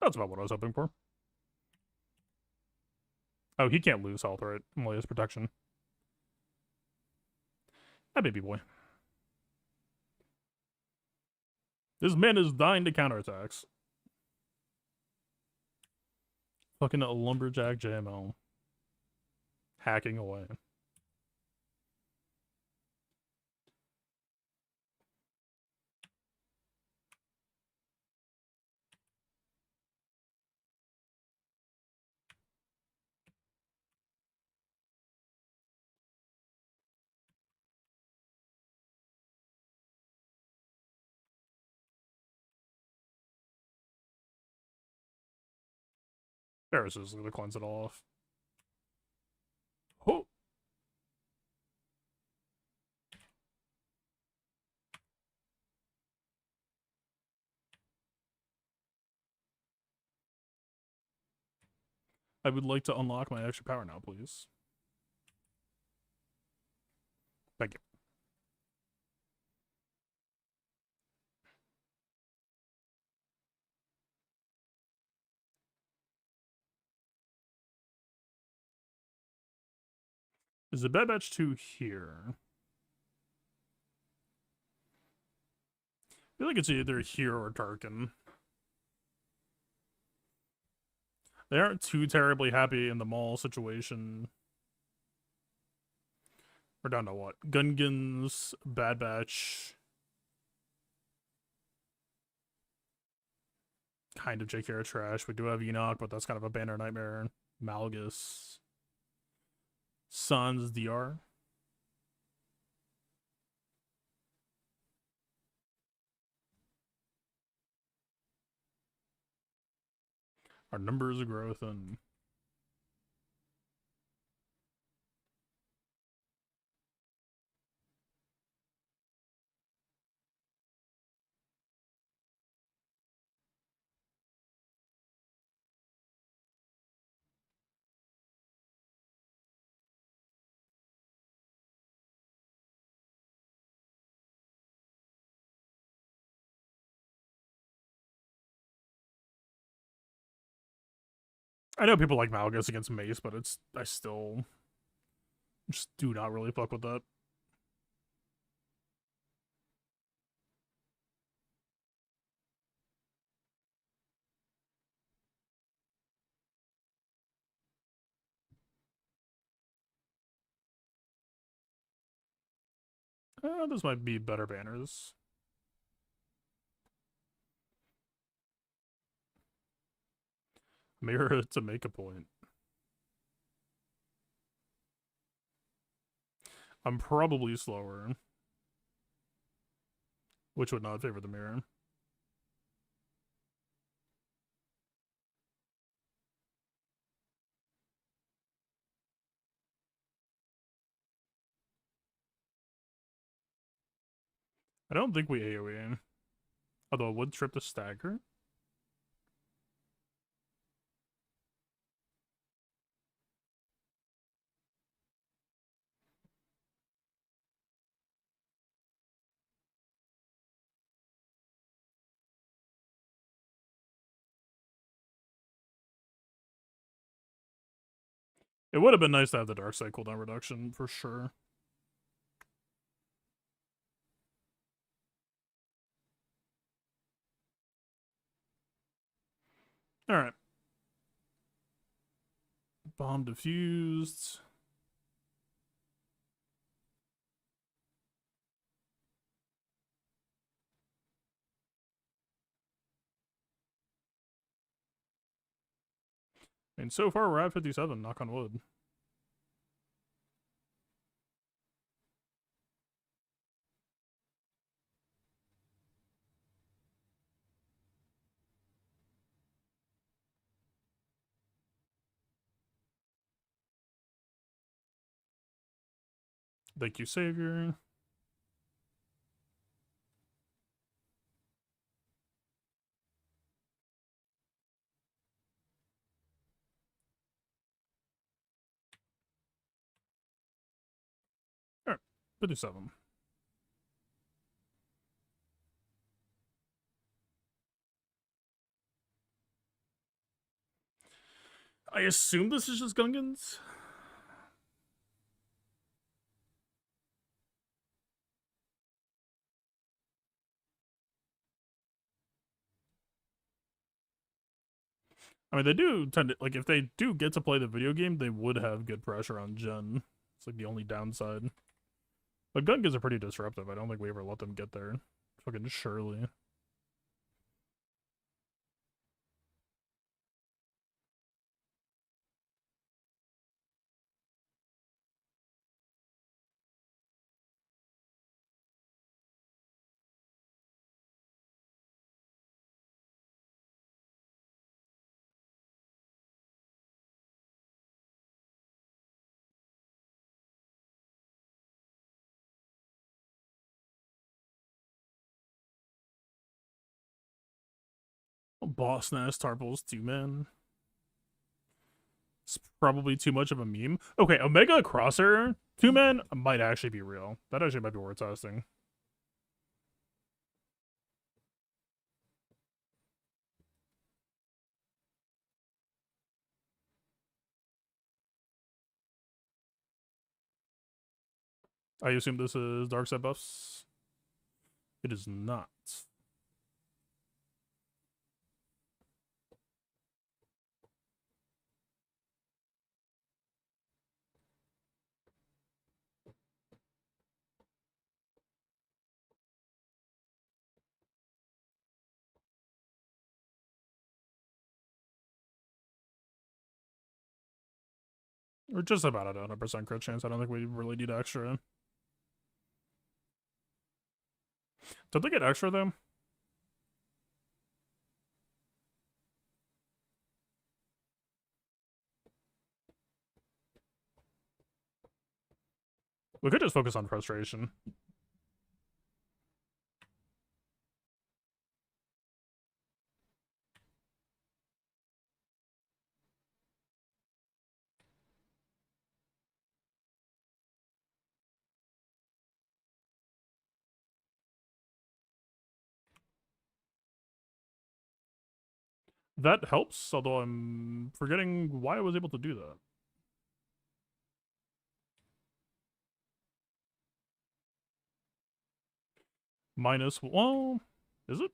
That's about what I was hoping for. Oh, he can't lose health, right? Only his protection. That baby boy. This man is dying to counterattacks. Fucking a lumberjack JML. Hacking away. Barris is gonna cleanse it all off. Oh. I would like to unlock my extra power now, please. Thank you. Is the Bad Batch 2 here? I feel like it's either here or Tarkin. They aren't too terribly happy in the mall situation. We're down to what? Gungans, Bad Batch. Kind of JKR trash. We do have Enoch, but that's kind of a banner nightmare. Malgus. Sans DR. Our numbers are growth and I know people like Malgus against Mace, but I still just do not really fuck with that. This might be better banners. Mirror to make a point. I'm probably slower, which would not favor the mirror. I don't think we AoE. Although it would trip the stagger. It would have been nice to have the dark side cooldown reduction for sure. Alright. Bomb diffused. I mean, so far we're at 57, knock on wood. Thank you, Savior. Alright, 57. I assume this is just Gungans. I mean, they do tend to, like, if they do get to play the video game, they would have good pressure on Gen. It's like the only downside. But Gungans are pretty disruptive. I don't think we ever let them get there. Fucking surely. Boss Nest, Tarples, 2-man. It's probably too much of a meme. Okay, Omega Crosshair, 2-man might actually be real. That actually might be worth testing. I assume this is dark side buffs. It is not. We're just about at a 100% crit chance. I don't think we really need extra. Don't they get extra, though? We could just focus on frustration. That helps, although I'm forgetting why I was able to do that. Minus, well, is it?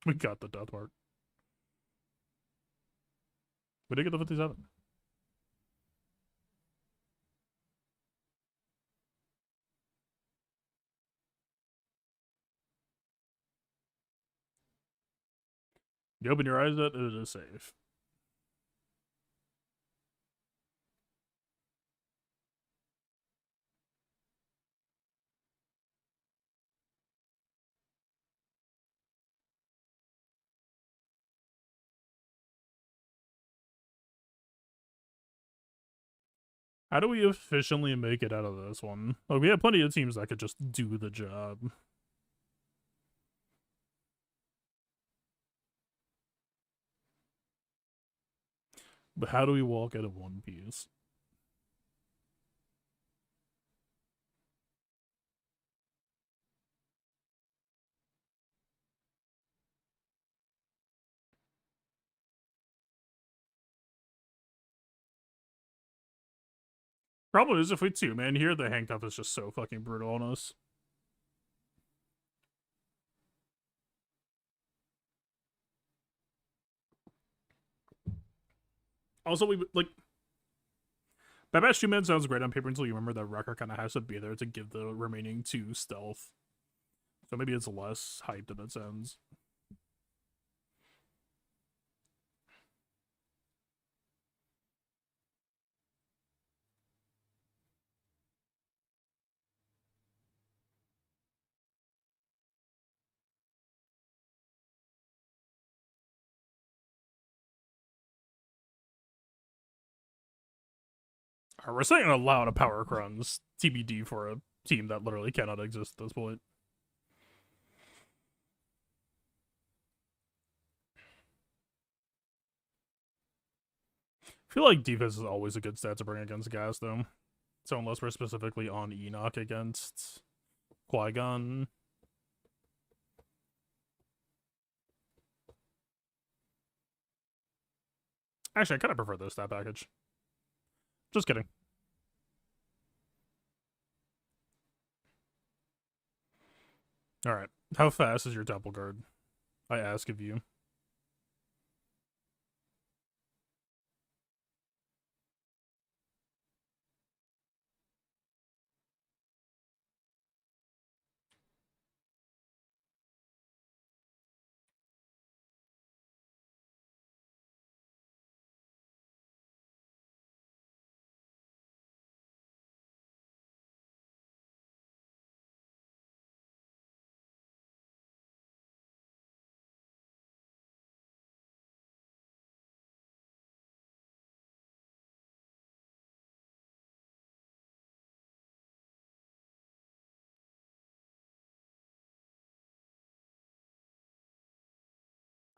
We got the death mark. We did get the 57. You open your eyes, it is safe. How do we efficiently make it out of this one? Like, we have plenty of teams that could just do the job. But how do we walk out of one piece? Problem is, if we two-man here, the handcuff is just so fucking brutal on us. Also, we like Babash 2-man sounds great on paper until you remember that Wrecker kind of has to be there to give the remaining 2 stealth. So maybe it's less hyped than it sounds. We're saying a lot of power crumbs, TBD for a team that literally cannot exist at this point. I feel like defense is always a good stat to bring against Gas, though. So unless we're specifically on Enoch against Qui-Gon. Actually, I kind of prefer this stat package. Just kidding. Alright. How fast is your temple guard? I ask of you.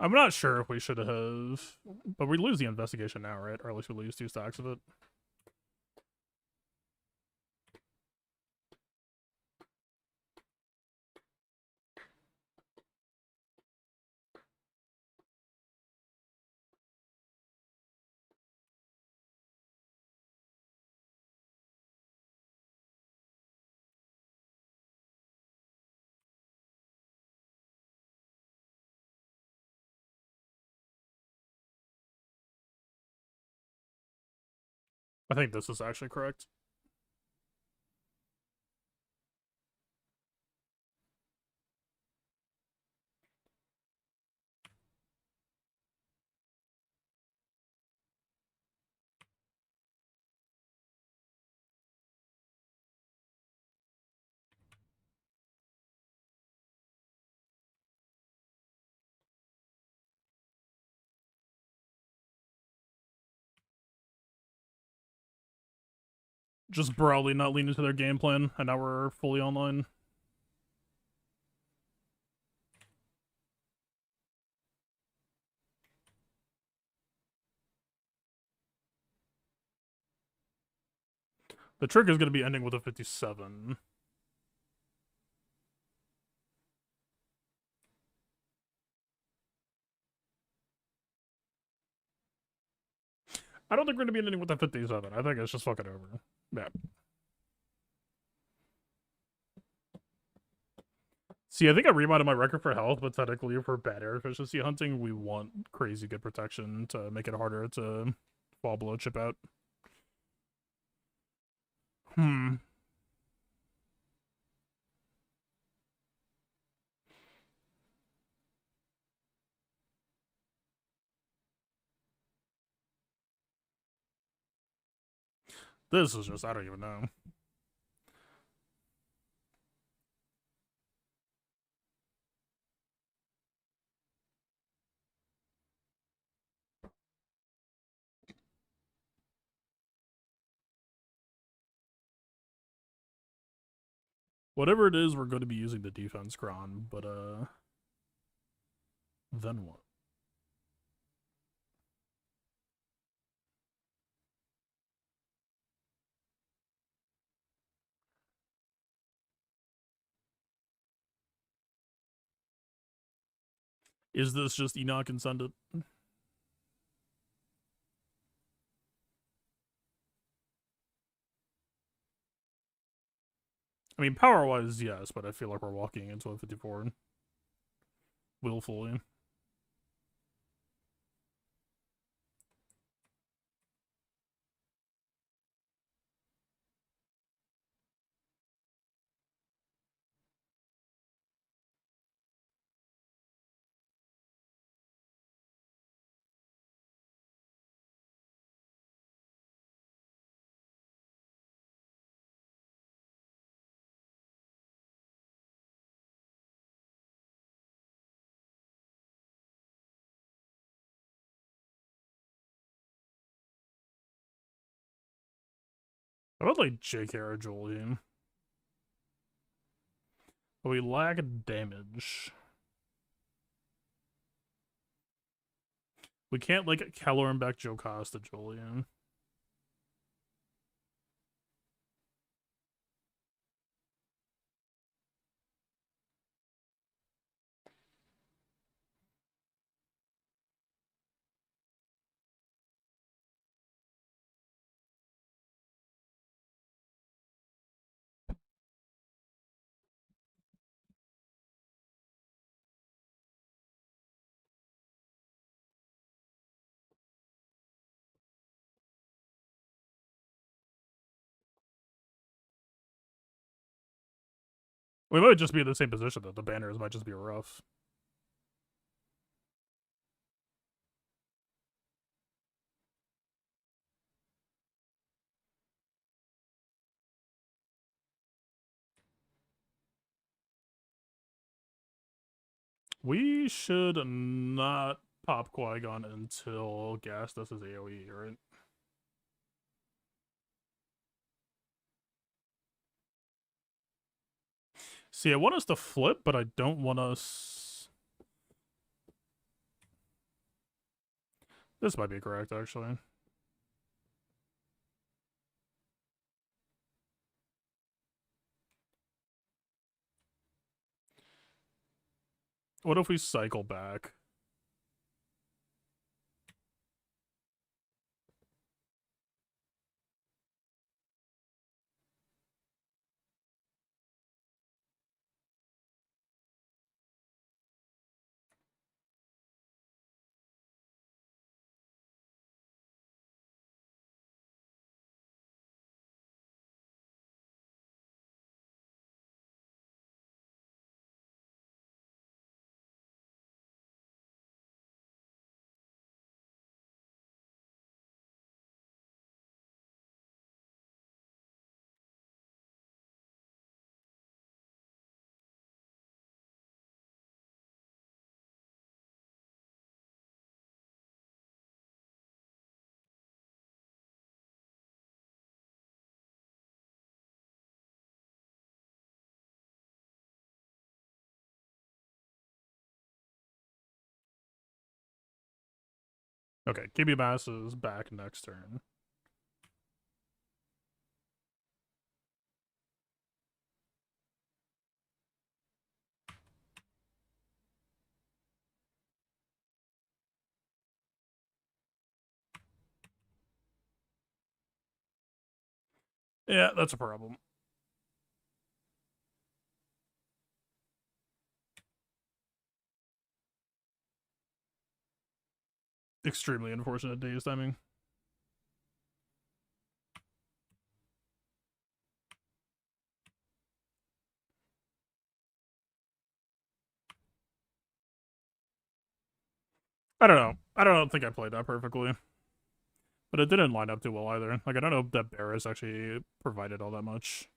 I'm not sure if we should have, but we lose the investigation now, right? Or at least we lose 2 stacks of it. I think this is actually correct. Just broadly not lean into their game plan, and now we're fully online. The trick is going to be ending with a 57. I don't think we're gonna be anything with the 57. I think it's just fucking over. Yeah. See, I think I reminded my record for health, but technically for better efficiency hunting, we want crazy good protection to make it harder to fall below chip out. This is just, I don't even know. Whatever it is, we're going to be using the defense cron, but then what? Is this just Enoch and send it? I mean, power-wise, yes, but I feel like we're walking into a 54 willfully. How about like JK or Julian? But we lack damage. We can't like Keller and back Joe Costa Julian. We might just be in the same position though. The banners might just be rough. We should not pop Qui-Gon until Gas does his AoE, right? See, I want us to flip, but I don't want us... This might be correct, actually. What if we cycle back? Okay, KB Mass is back next turn. Yeah, that's a problem. Extremely unfortunate days timing. I don't know. I don't think I played that perfectly. But it didn't line up too well either. Like, I don't know if that Barris actually provided all that much.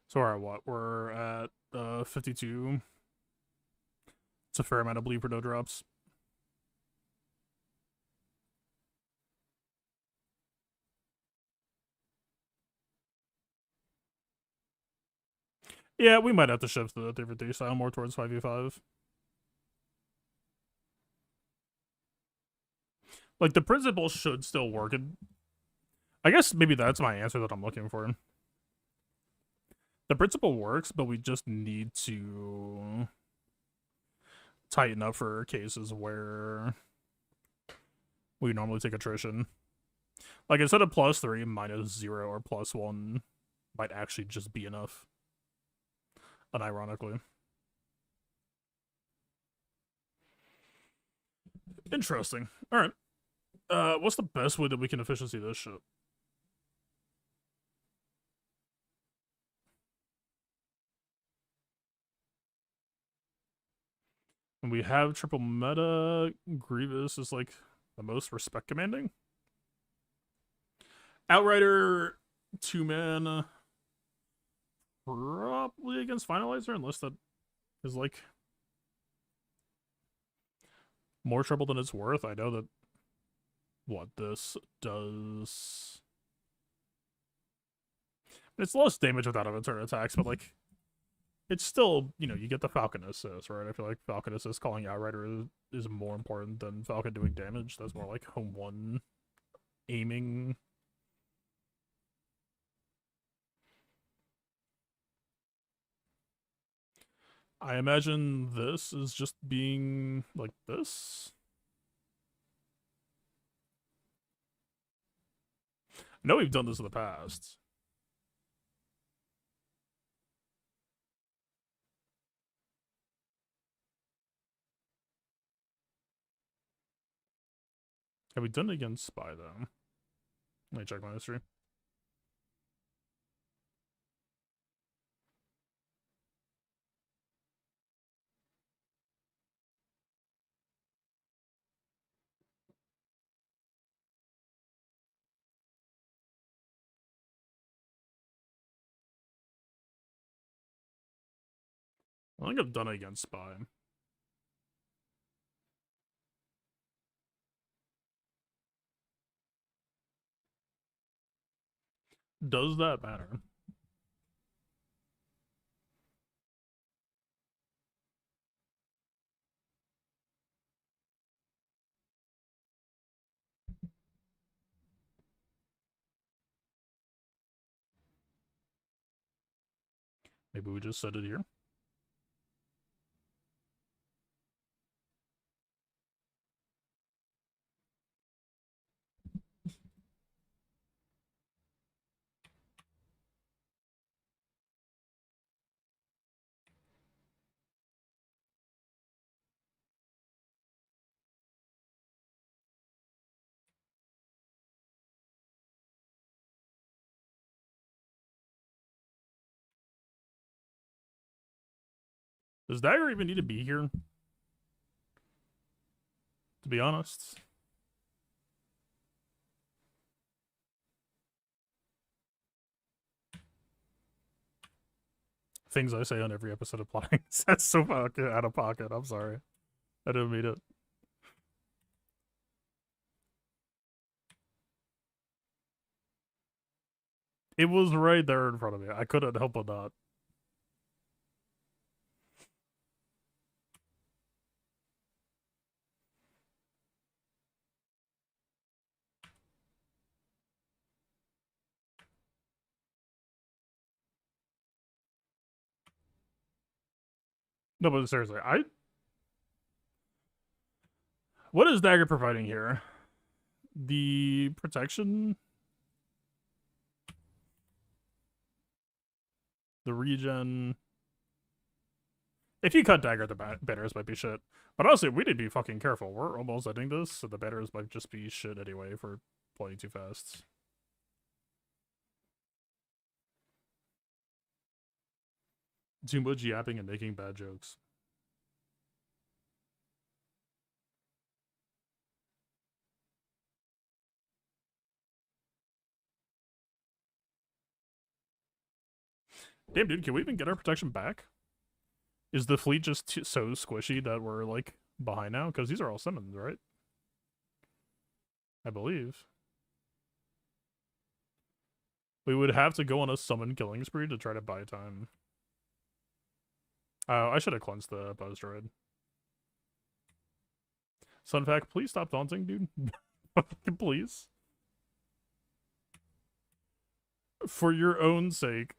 So we're at what? We're at 52. It's a fair amount of bleed for no drops. Yeah, we might have to shift the different day style more towards 5v5. Like, the principle should still work. And I guess maybe that's my answer that I'm looking for. The principle works, but we just need to tighten up for cases where we normally take attrition. Like, instead of +3, -0 or +1 might actually just be enough. Unironically. Interesting. Alright. What's the best way that we can efficiency this shit? And we have triple meta. Grievous is like the most respect commanding. Outrider 2-man. Probably against Finalizer, unless that is like more trouble than it's worth. I know that what this does. It's less damage without a return attacks, but like it's still, you know, you get the Falcon assist, right? I feel like Falcon assist calling Outrider is more important than Falcon doing damage. That's more like home one aiming. I imagine this is just being like this. I know we've done this in the past. Have we done it against Spy though? Let me check my history. I think I've done it against Spy. Does that matter? Maybe we just set it here. Does Dagger even need to be here? To be honest. Things I say on every episode of Plotting. That's so fucking out of pocket. I'm sorry. I didn't mean it. It was right there in front of me. I couldn't help but not. No, but seriously, what is Dagger providing here? The protection, the regen. If you cut dagger, the banners might be shit. But honestly, we need to be fucking careful. We're almost ending this, so the banners might just be shit anyway if we're playing too fast. Too much yapping and making bad jokes. Damn, dude, can we even get our protection back? Is the fleet just so squishy that we're, like, behind now? Because these are all summons, right? I believe. We would have to go on a summon killing spree to try to buy time. Oh, I should have cleansed the buzz droid. Sunfac, please stop taunting, dude. Please. For your own sake.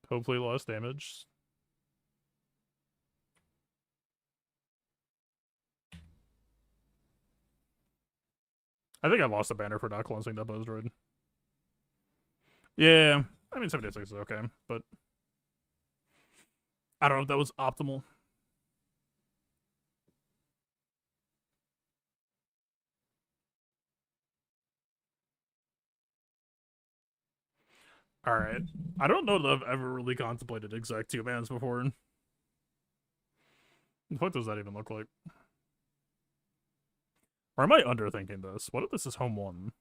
Hopefully less damage. I think I lost a banner for not cleansing that buzz droid. Yeah, I mean 76 is okay, but I don't know if that was optimal. Alright. I don't know that I've ever really contemplated exact 2 bans before. What does that even look like? Or am I underthinking this? What if this is home 1?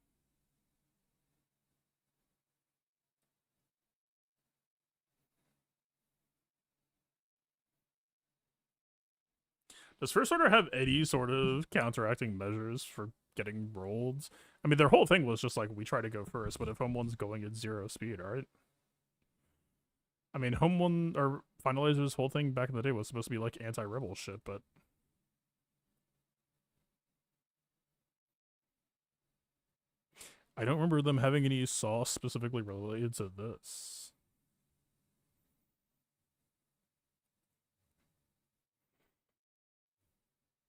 Does First Order have any sort of counteracting measures for getting rolled? I mean, their whole thing was just like, we try to go first, but if home 1's going at 0 speed, alright? I mean, home 1, or Finalizer's whole thing back in the day was supposed to be like anti-rebel shit, but I don't remember them having any sauce specifically related to this.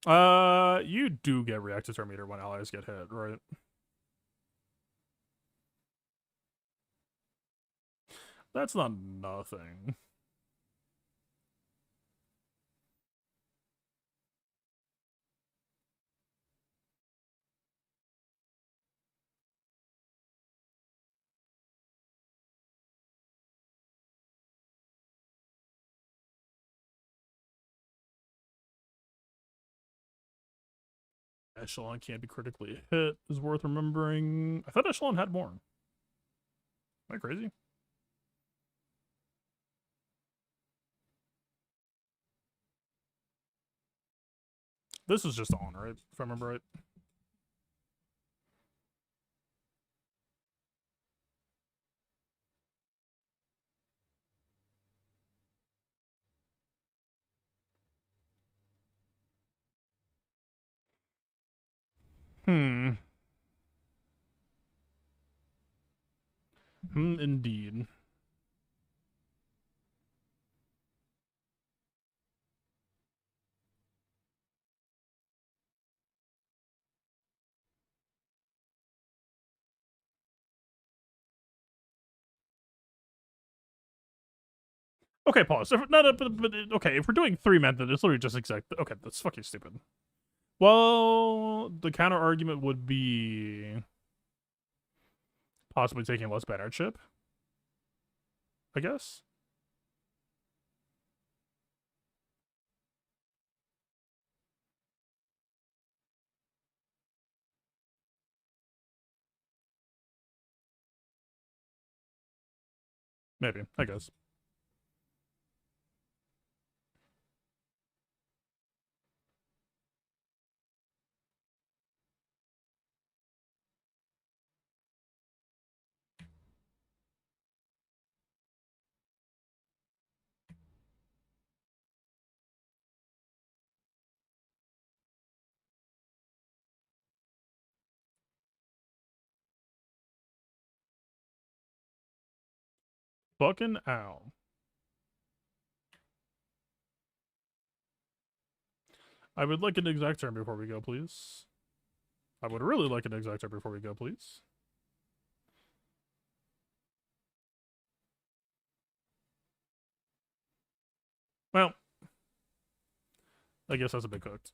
You do get reactor meter when allies get hit, right? That's not nothing. Echelon can't be critically hit is worth remembering. I thought Echelon had more. Am I crazy? This is just on, right? If I remember right. Hmm. Indeed. Okay, pause. If, no, no, but okay, if we're doing 3 men, then it's literally just exact. Okay, that's fucking stupid. Well, the counter argument would be possibly taking less banner chip, I guess. Maybe, I guess. Fucking ow. I would like an exact turn before we go, please. I would really like an exact turn before we go, please. Well, I guess that's a bit cooked.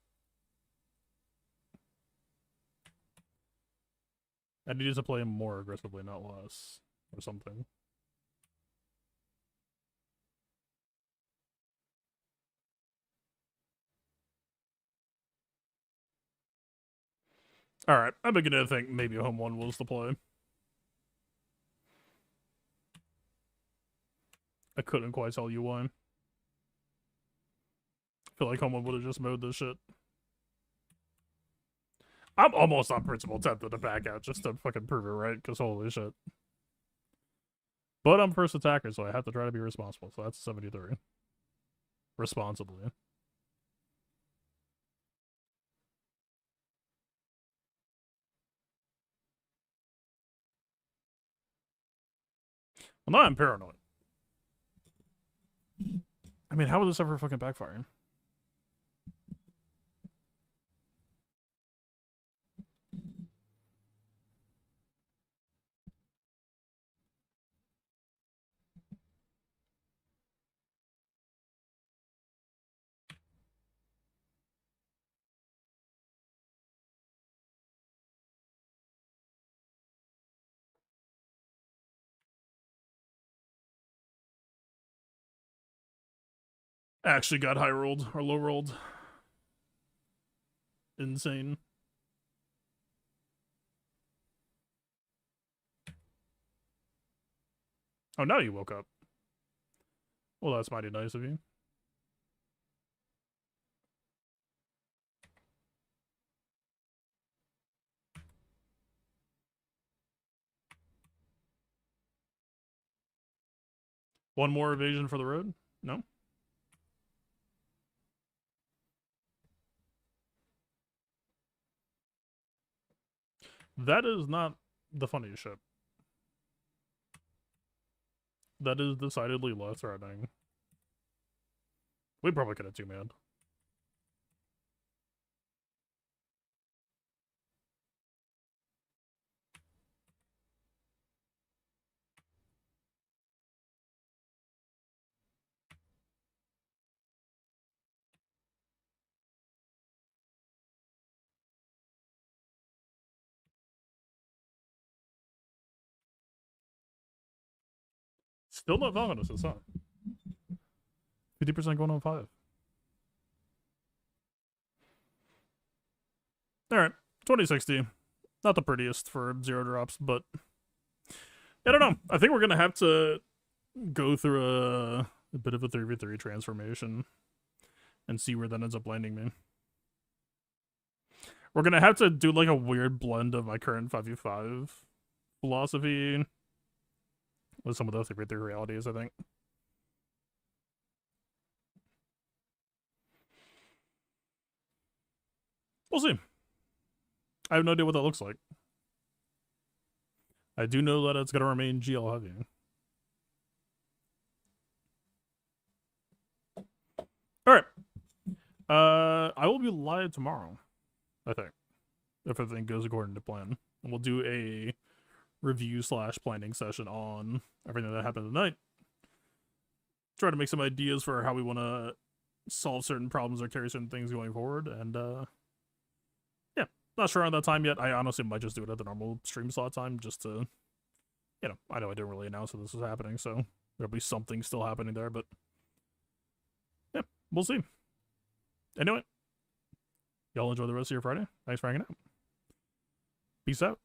I need to play more aggressively, not less. Or something. Alright, I'm beginning to think maybe home one was the play. I couldn't quite tell you why. I feel like home one would have just mowed this shit. I'm almost on principle tempted to back out just to fucking prove it right, because holy shit. But I'm first attacker, so I have to try to be responsible, so that's 73. Responsibly. Well, now I'm paranoid. I mean, how would this ever fucking backfire? Actually got high rolled or low rolled. Insane. Oh, now you woke up. Well, that's mighty nice of you. One more evasion for the road? No? That is not the funniest ship. That is decidedly less threatening. We probably could have two-manned. Still not Falcon assist, huh? 50% going on 5. Alright, 2060. Not the prettiest for 0 drops, but I don't know. I think we're gonna have to go through a bit of a 3v3 transformation and see where that ends up landing me. We're gonna have to do like a weird blend of my current 5v5 philosophy with some of the 3v3 realities, I think. We'll see. I have no idea what that looks like. I do know that it's gonna remain GL heavy. Alright. I will be live tomorrow, I think. If everything goes according to plan. And we'll do a review / planning session on everything that happened tonight. Try to make some ideas for how we want to solve certain problems or carry certain things going forward. And yeah, not sure on that time yet. I honestly might just do it at the normal stream slot time just to, you know, I know I didn't really announce that this was happening, so there'll be something still happening there, but yeah, we'll see. Anyway, y'all enjoy the rest of your Friday. Thanks for hanging out. Peace out.